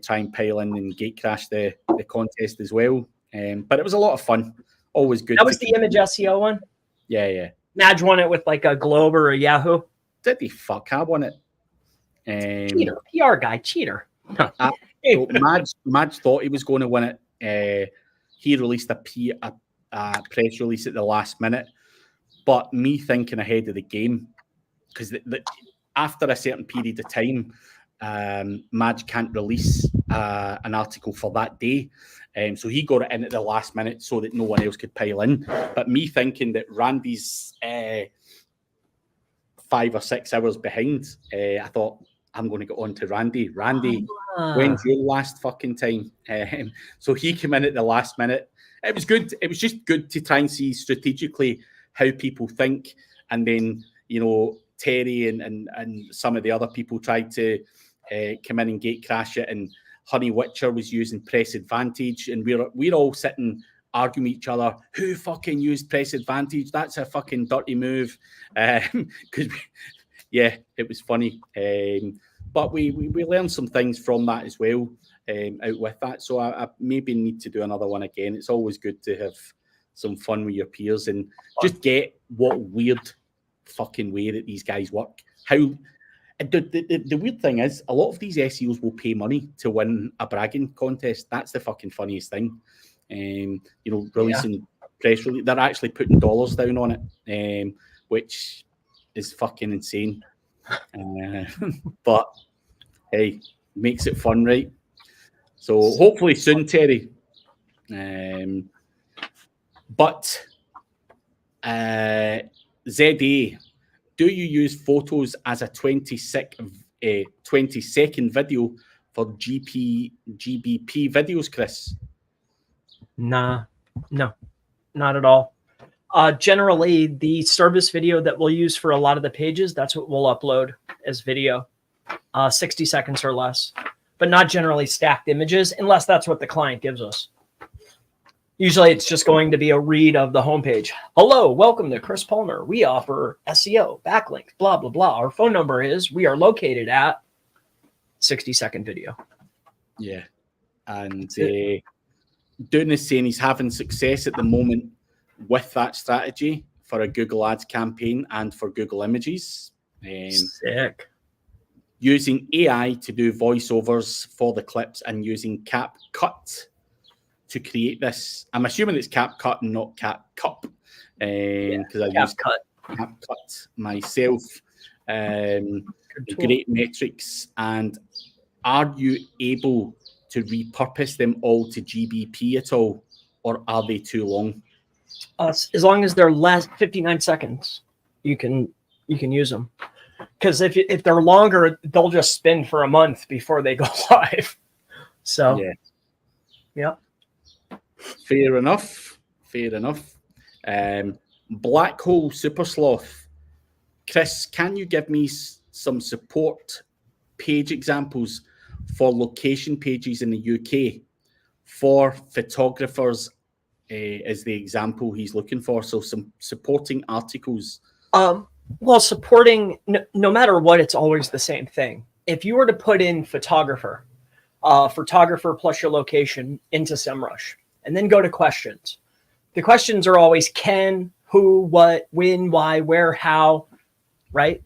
try and pile in and gate crash the contest as well. But it was a lot of fun. Always good. That was the image SEO one? Yeah. Madge won it with like a Globe or a Yahoo. Did he? Fuck, I won it. Cheater. PR guy, cheater. So Madge thought he was going to win it. He released a press release at the last minute. But me thinking ahead of the game, because after a certain period of time, Madge can't release an article for that day. So he got it in at the last minute so that no one else could pile in. But me thinking that Randy's 5 or 6 hours behind, I thought, I'm going to get on to Randy. Randy, when's your last fucking time? So he came in at the last minute. It was good. It was just good to try and see strategically how people think. And then, you know, Terry and some of the other people tried to come in and gate crash it. And Honey Witcher was using press advantage. And we're all sitting arguing each other, who fucking used press advantage? That's a fucking dirty move. Because, yeah, it was funny. But we learned some things from that as well out with that. So I maybe need to do another one again. It's always good to have some fun with your peers and just get what weird fucking way that these guys work. How the weird thing is, a lot of these SEOs will pay money to win a bragging contest. That's the fucking funniest thing. Releasing press release, they're actually putting dollars down on it, which is fucking insane. But hey, makes it fun, right? So hopefully soon, Terry. But ZA, do you use photos as a 20-second video for GBP videos, Chris? No, not at all. Generally, the service video that we'll use for a lot of the pages, that's what we'll upload as video, 60 seconds or less, but not generally stacked images unless that's what the client gives us. Usually it's just going to be a read of the homepage. Hello, welcome to Chris Palmer. We offer SEO, backlinks, blah, blah, blah. Our phone number is, we are located at 60-second video. Yeah. And Doon is saying he's having success at the moment with that strategy for a Google Ads campaign and for Google Images. Sick. Using AI to do voiceovers for the clips and using Capcut to create this. I'm assuming it's Capcut and not CapCut, because I use Capcut myself. Great metrics. And are you able to repurpose them all to GBP at all, or are they too long? As long as they're less 59 seconds, you can use them. Because if they're longer, they'll just spin for a month before they go live. So yeah. Fair enough. Black Hole Super Sloth. Chris, can you give me some support page examples for location pages in the UK for photographers? Is the example he's looking for. So some supporting articles. Well, supporting, no matter what, it's always the same thing. If you were to put in photographer plus your location into SEMrush, and then go to questions. The questions are always can, who, what, when, why, where, how, right?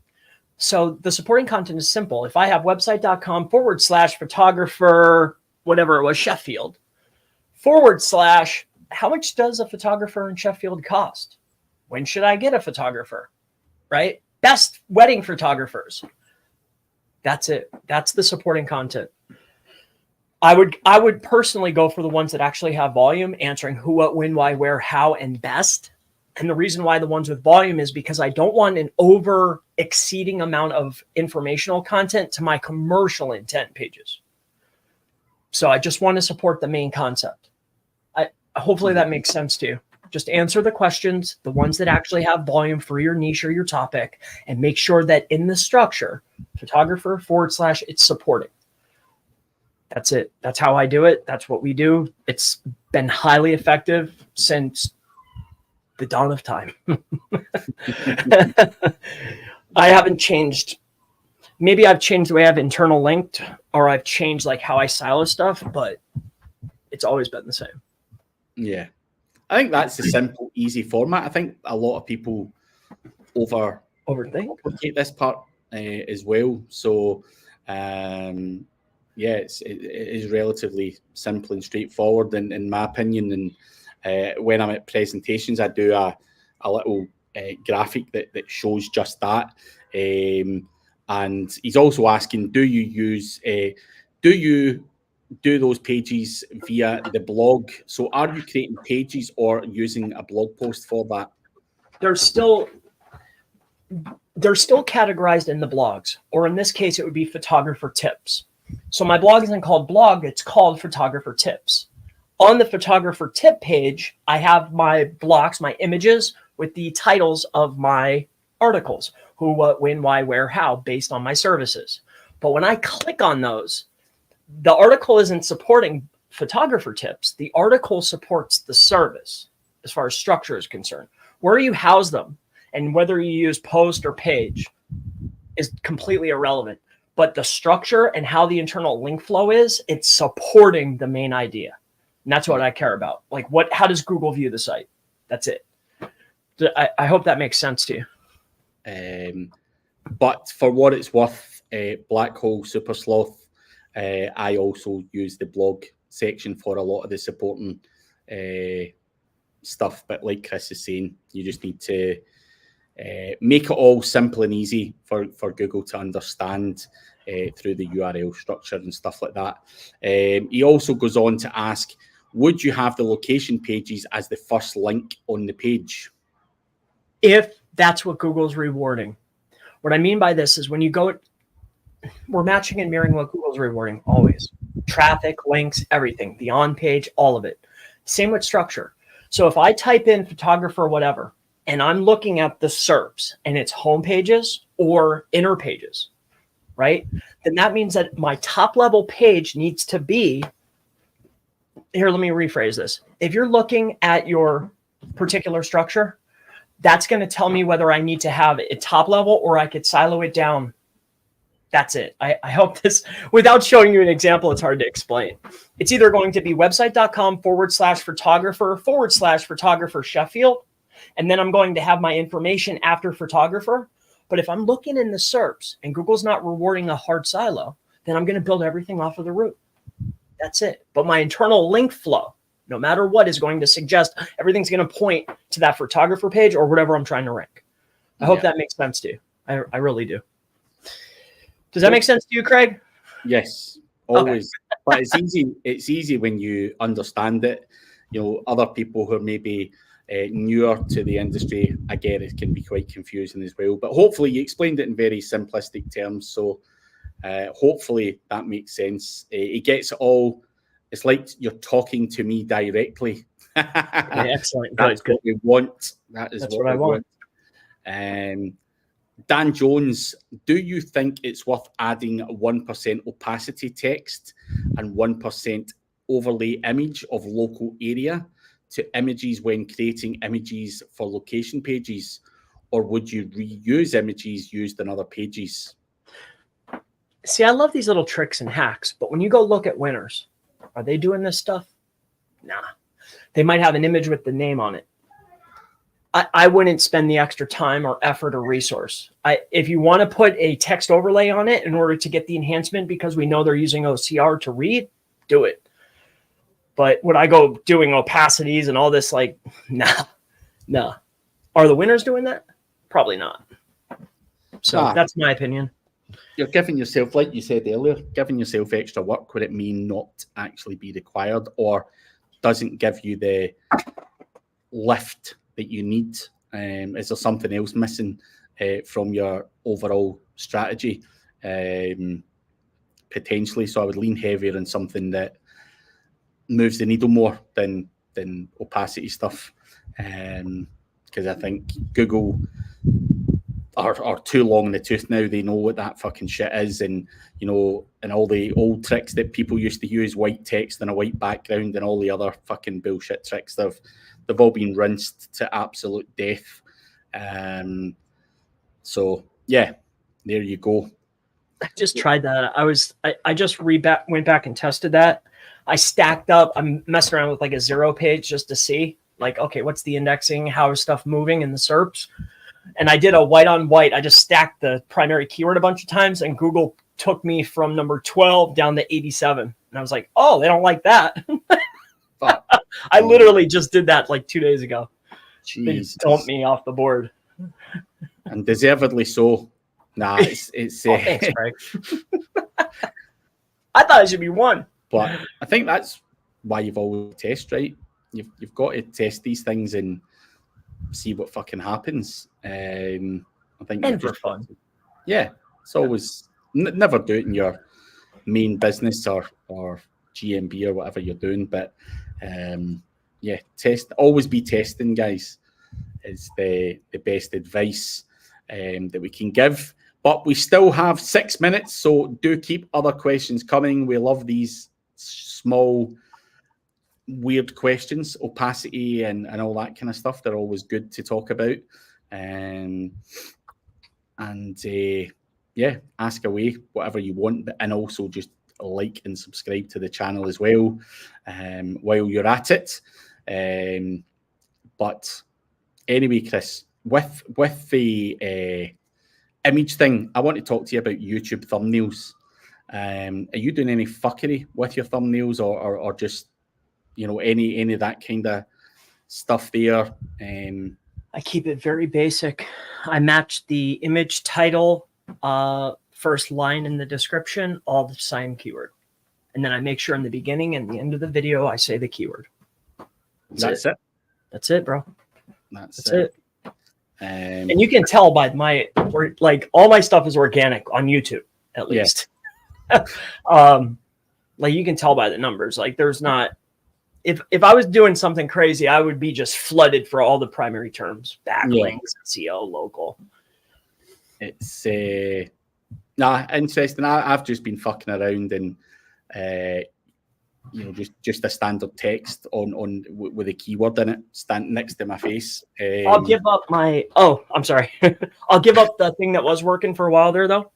So the supporting content is simple. If I have website.com/photographer, whatever it was, Sheffield, / how much does a photographer in Sheffield cost? When should I get a photographer, right? Best wedding photographers. That's it. That's the supporting content. I would personally go for the ones that actually have volume, answering who, what, when, why, where, how, and best. And the reason why the ones with volume is because I don't want an over exceeding amount of informational content to my commercial intent pages. So I just want to support the main concept. Hopefully that makes sense to you. Just answer the questions, the ones that actually have volume for your niche or your topic, and make sure that in the structure, photographer / it's supporting. That's it. That's how I do it. That's what we do. It's been highly effective since the dawn of time. I haven't changed. Maybe I've changed the way I've internal linked, or I've changed like how I silo stuff, but it's always been the same. Yeah. I think that's the simple, easy format. I think a lot of people overthink this part as well. So, it is relatively simple and straightforward in my opinion. And when I'm at presentations, I do a little graphic that shows just that. And he's also asking, do you do those pages via the blog? So are you creating pages or using a blog post for that? They're still categorized in the blogs, or in this case, it would be photographer tips. So my blog isn't called blog, it's called photographer tips. On the photographer tip page, I have my blocks, my images with the titles of my articles, who, what, when, why, where, how, based on my services. But when I click on those, the article isn't supporting photographer tips. The article supports the service as far as structure is concerned. Where you house them and whether you use post or page is completely irrelevant. But the structure and how the internal link flow is, it's supporting the main idea. And that's what I care about. Like, how does Google view the site? That's it. I hope that makes sense to you. But for what it's worth, Black Hole Super Sloth, I also use the blog section for a lot of the supporting stuff. But like Chris is saying, you just need to make it all simple and easy for Google to understand through the URL structure and stuff like that. He also goes on to ask, would you have the location pages as the first link on the page? If that's what Google's rewarding. What I mean by this is when you go, we're matching and mirroring what Google's rewarding always. Traffic, links, everything, the on page, all of it. Same with structure. So if I type in photographer, whatever, and I'm looking at the SERPs and it's home pages or inner pages, right? Then that means that my top level page needs to be, here, let me rephrase this. If you're looking at your particular structure, that's going to tell me whether I need to have it top level or I could silo it down. That's it. I hope this, without showing you an example, it's hard to explain. It's either going to be website.com/photographer/photographer Sheffield. And then I'm going to have my information after photographer. But if I'm looking in the SERPs and Google's not rewarding a hard silo, then I'm going to build everything off of the root. That's it. But my internal link flow, no matter what, is going to suggest everything's going to point to that photographer page or whatever I'm trying to rank. I hope that makes sense to you. I really do. Does that make sense to you, Craig? Yes, always. Okay. But it's easy. It's easy when you understand it. You know, other people who are maybe newer to the industry, again, it can be quite confusing as well. But hopefully you explained it in very simplistic terms. So hopefully that makes sense. It gets it all. It's like you're talking to me directly. Okay, excellent. That's good. What we want. That's what I want. Dan Jones, do you think it's worth adding 1% opacity text and 1% overlay image of local area to images when creating images for location pages? Or would you reuse images used in other pages? See, I love these little tricks and hacks, but when you go look at winners, are they doing this stuff? Nah. They might have an image with the name on it. I wouldn't spend the extra time or effort or resource. If you want to put a text overlay on it in order to get the enhancement because we know they're using OCR to read, do it. But would I go doing opacities and all this? Like, nah. Are the winners doing that? Probably not. So that's my opinion. You're giving yourself, like you said earlier, giving yourself extra work where it may not actually be required or doesn't give you the lift that you need. Is there something else missing from your overall strategy? Potentially. So I would lean heavier on something that moves the needle more than opacity stuff. Because I think Google are too long in the tooth now. They know what that fucking shit is, and you know, and all the old tricks that people used to use, white text and a white background, and all the other fucking bullshit tricks. They've all been rinsed to absolute death. So yeah, there you go. I just tried that. I just went back and tested that. I stacked up. I'm messing around with like a 0 page just to see, like, okay, what's the indexing? How is stuff moving in the SERPs? And I did a white on white. I just stacked the primary keyword a bunch of times, and Google took me from number 12 down to 87. And I was like, oh, they don't like that. I literally just did that like 2 days ago. Jesus. They just dumped me off the board. And deservedly so. Nah, it's thanks, Craig. I thought it should be 1. But I think that's why you've always test, right? You've got to test these things and see what fucking happens. I think and for fun. Yeah, it's always never do it in your main business or GMB or whatever you're doing, but yeah, always be testing, guys, is the best advice that we can give. But we still have 6 minutes, so do keep other questions coming. We love these small weird questions, opacity and all that kind of stuff. They're always good to talk about. Yeah, ask away whatever you want, and also just like and subscribe to the channel as well while you're at it. But anyway, Chris, with the image thing, I want to talk to you about YouTube thumbnails. Are you doing any fuckery with your thumbnails, or just, you know, any of that kind of stuff there? I keep it very basic. I match the image title, first line in the description, all the same keyword. And then I make sure in the beginning and the end of the video, I say the keyword. That's it. That's it, bro. That's it. And you can tell by all my stuff is organic on YouTube, at least. Yeah. Like you can tell by the numbers. Like there's not, if I was doing something crazy, I would be just flooded for all the primary terms, backlinks, SEO, local. It's interesting. I've just been fucking around and you know, just a standard text on with a keyword in it, stand next to my face. I'll give up my. Oh, I'm sorry. I'll give up the thing that was working for a while there though,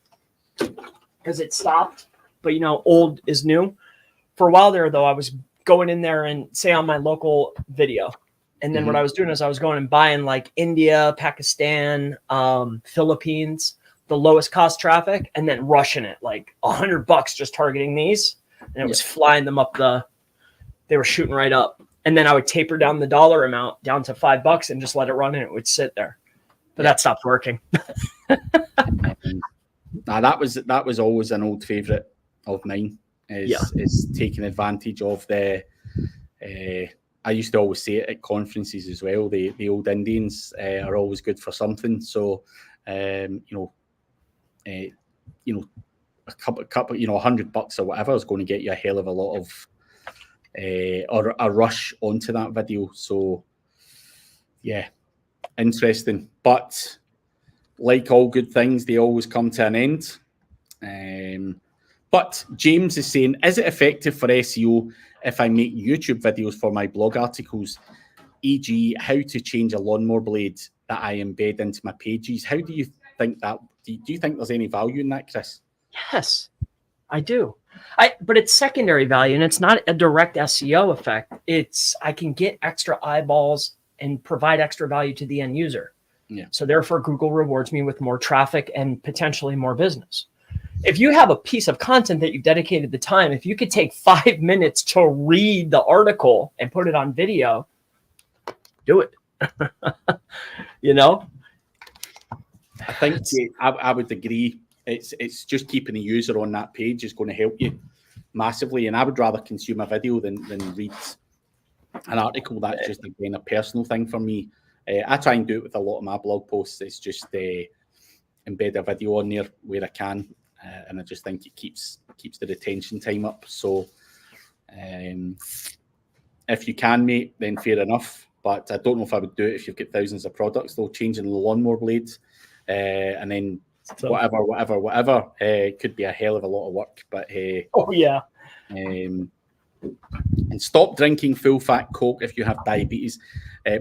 because it stopped. But you know, old is new. For a while there though, I was going in there and say on my local video, and then what I was doing is I was going and buying like India, Pakistan, Philippines, the lowest cost traffic, and then rushing it like $100 just targeting these. And it was flying them up they were shooting right up. And then I would taper down the dollar amount down to $5 and just let it run and it would sit there. But that stopped working. That was always an old favorite of mine is taking advantage of the, I used to always say it at conferences as well. The old Indians are always good for something. So, you know, a couple, you know, $100 or whatever is going to get you a hell of a lot of, or a rush onto that video. So, yeah, interesting. But like all good things, they always come to an end. But James is saying, is it effective for SEO if I make YouTube videos for my blog articles, e.g., how to change a lawnmower blade that I embed into my pages? How do you think that? Do you think there's any value in that, Chris? Yes, I do. But it's secondary value, and it's not a direct SEO effect. It's I can get extra eyeballs and provide extra value to the end user. Yeah. So therefore, Google rewards me with more traffic and potentially more business. If you have a piece of content that you've dedicated the time, if you could take 5 minutes to read the article and put it on video, do it. You know? I think I would agree. It's just keeping the user on that page is going to help you massively. And I would rather consume a video than read an article. That's just, again, a personal thing for me. I try and do it with a lot of my blog posts. It's just embed a video on there where I can. And I just think it keeps the retention time up. So if you can, mate, then fair enough. But I don't know if I would do it if you've got thousands of products, though, changing the lawnmower blades. And then whatever, could be a hell of a lot of work. But and stop drinking full fat Coke if you have diabetes.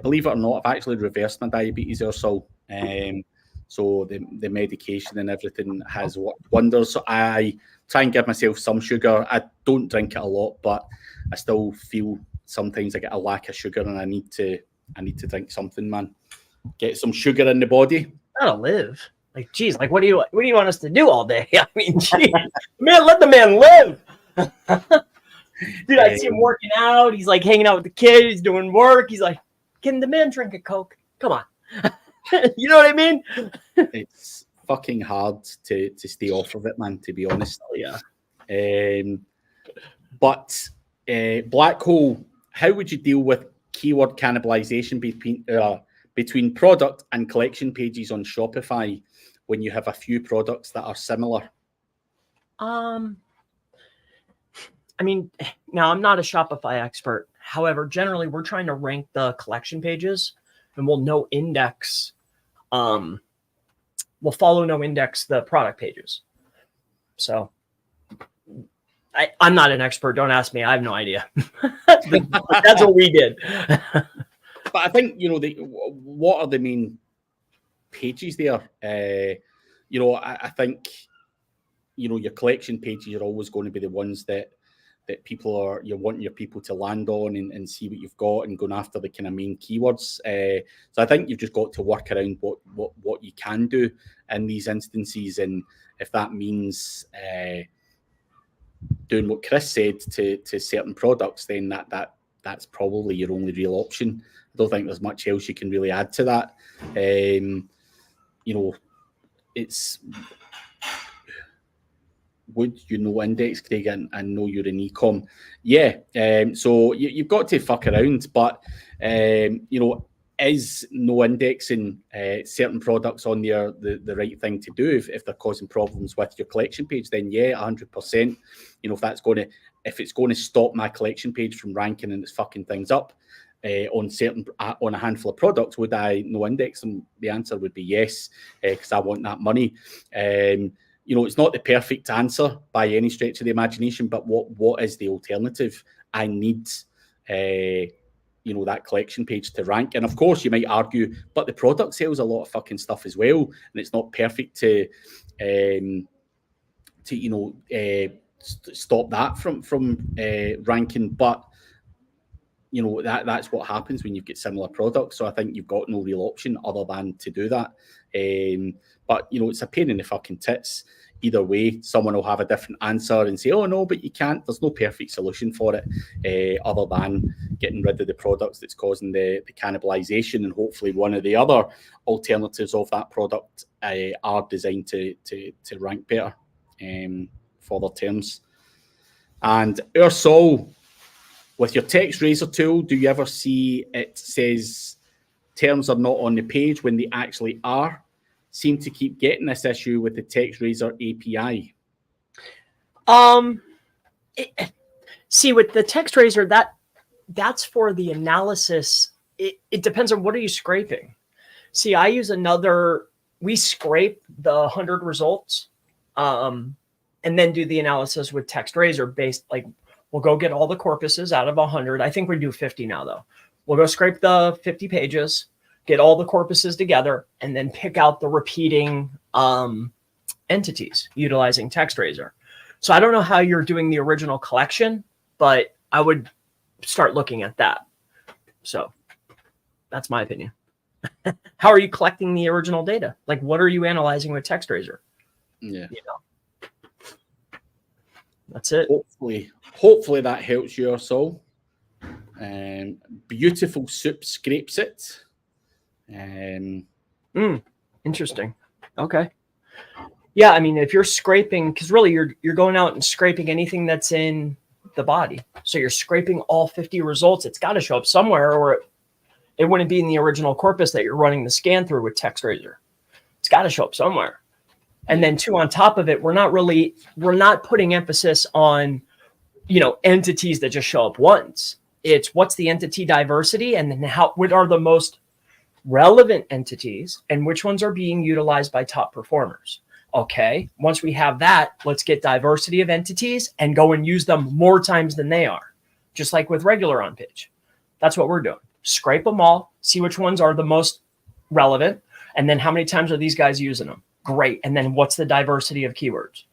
Believe it or not, I've actually reversed my diabetes also. So the medication and everything has worked wonders. So I try and give myself some sugar. I don't drink it a lot, but I still feel sometimes I get a lack of sugar and I need to drink something, man. Get some sugar in the body. Gotta live. Like, geez, like what do you want us to do all day? I mean, geez, man, let the man live. Dude, I see him working out. He's like hanging out with the kids. He's doing work. He's like, can the man drink a Coke? Come on. You know what I mean? It's fucking hard to stay off of it, man, to be honest. Yeah. But Black Hole, how would you deal with keyword cannibalization between product and collection pages on Shopify when you have a few products that are similar? I mean, now I'm not a Shopify expert. However, generally we're trying to rank the collection pages and we'll no index. We'll follow no index the product pages. So I'm not an expert. Don't ask me. I have no idea. That's what we did. But I think, you know, what are the main pages there? You know, I think, you know, your collection pages are always going to be the ones that that you want your people to land on and see what you've got and going after the kind of main keywords. So I think you've just got to work around what you can do in these instances, and if that means doing what Chris said to certain products, then that's probably your only real option. I don't think there's much else you can really add to that. It's would you know index, Craig, and know you're in ecom? Yeah. So you've got to fuck around, but is no indexing certain products on there the right thing to do if they're causing problems with your collection page? Then yeah, 100%. If it's going to stop my collection page from ranking and it's fucking things up on a handful of products, would I no index them? The answer would be yes, because I want that money. It's not the perfect answer by any stretch of the imagination, but what is the alternative? I need that collection page to rank. And of course you might argue, but the product sells a lot of fucking stuff as well, and it's not perfect to stop that from ranking. But that's what happens when you get similar products. So I think you've got no real option other than to do that. But it's a pain in the fucking tits. Either way, someone will have a different answer and say, oh no, but you can't. There's no perfect solution for it other than getting rid of the products that's causing the cannibalization. And hopefully one of the other alternatives of that product are designed to rank better for their terms. And Ursol, with your text razor tool, do you ever see it says terms are not on the page when they actually are? Seem to keep getting this issue with the text razor API. See, with the text razor, that's for the analysis. It depends on what are you scraping. See, I use we scrape the 100 results and then do the analysis with text razor based, like we'll go get all the corpuses out of 100. I think we do 50 now though. We'll go scrape the 50 pages, get all the corpuses together, and then pick out the repeating entities utilizing text razor. So I don't know how you're doing the original collection, but I would start looking at that. So that's my opinion. How are you collecting the original data? Like, what are you analyzing with text razor? Yeah. That's it. Hopefully that helps you or so. Beautiful Soup scrapes it. Interesting. Okay. Yeah, I mean, if you're scraping, because really you're going out and scraping anything that's in the body. So you're scraping all 50 results. It's got to show up somewhere, or it wouldn't be in the original corpus that you're running the scan through with text razor. It's got to show up somewhere. And then on top of it, we're not putting emphasis on, entities that just show up once. It's what's the entity diversity, and then what are the most relevant entities and which ones are being utilized by top performers. Okay. Once we have that, let's get diversity of entities and go and use them more times than they are. Just like with regular on page. That's what we're doing. Scrape them all, see which ones are the most relevant, and then how many times are these guys using them? Great. And then what's the diversity of keywords?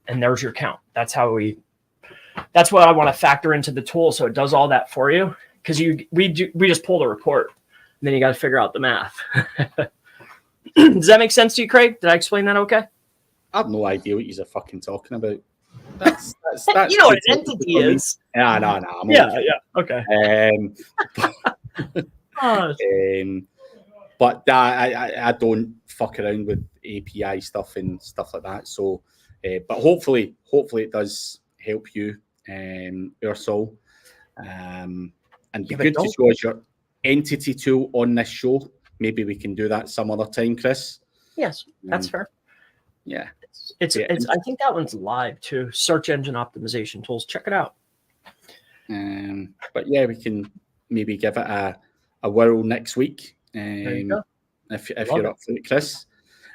And there's your count. That's what I want to factor into the tool. So it does all that for you. Because we just pull the report. And then you got to figure out the math. Does that make sense to you, Craig? Did I explain that okay? I have no idea what you're fucking talking about. That's you know what an entity is. Yeah, no. Okay. But I don't fuck around with API stuff and stuff like that. So, but hopefully it does help you, Ursol. And be good to show us your entity tool on this show. Maybe we can do that some other time, Chris. Yes, that's fair. Yeah. It's I think that one's live too. Search engine optimization tools. Check it out. But yeah, we can maybe give it a whirl next week. There you go. If you're up for it, Chris.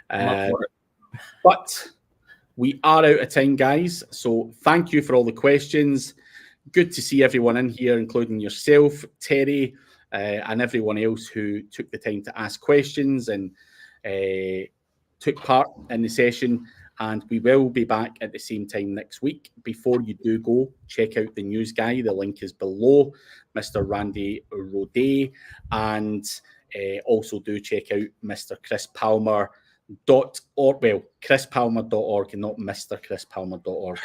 But we are out of time, guys. So thank you for all the questions. Good to see everyone in here, including yourself, Terry, and everyone else who took the time to ask questions and took part in the session. and we will be back at the same time next week. Before you do go, check out the news guy. The link is below, Mr. Randy Roday, and also do check out Mr. Chris Palmer. ChrisPalmer.org and not MrChrisPalmer.org.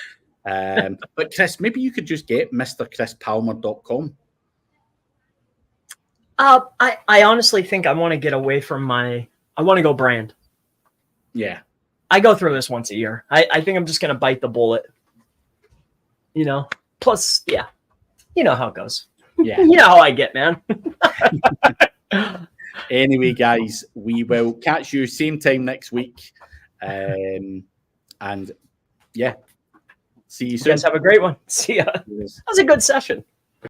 But Chris, maybe you could just get MrChrisPalmer.com. I honestly think I want to get away from I want to go brand. Yeah. I go through this once a year. I think I'm just going to bite the bullet. Plus, yeah, you know how it goes. Yeah. You know how I get, man. Anyway, guys, we will catch you same time next week. And yeah, see you soon. You guys have a great one. See ya. That was a good session.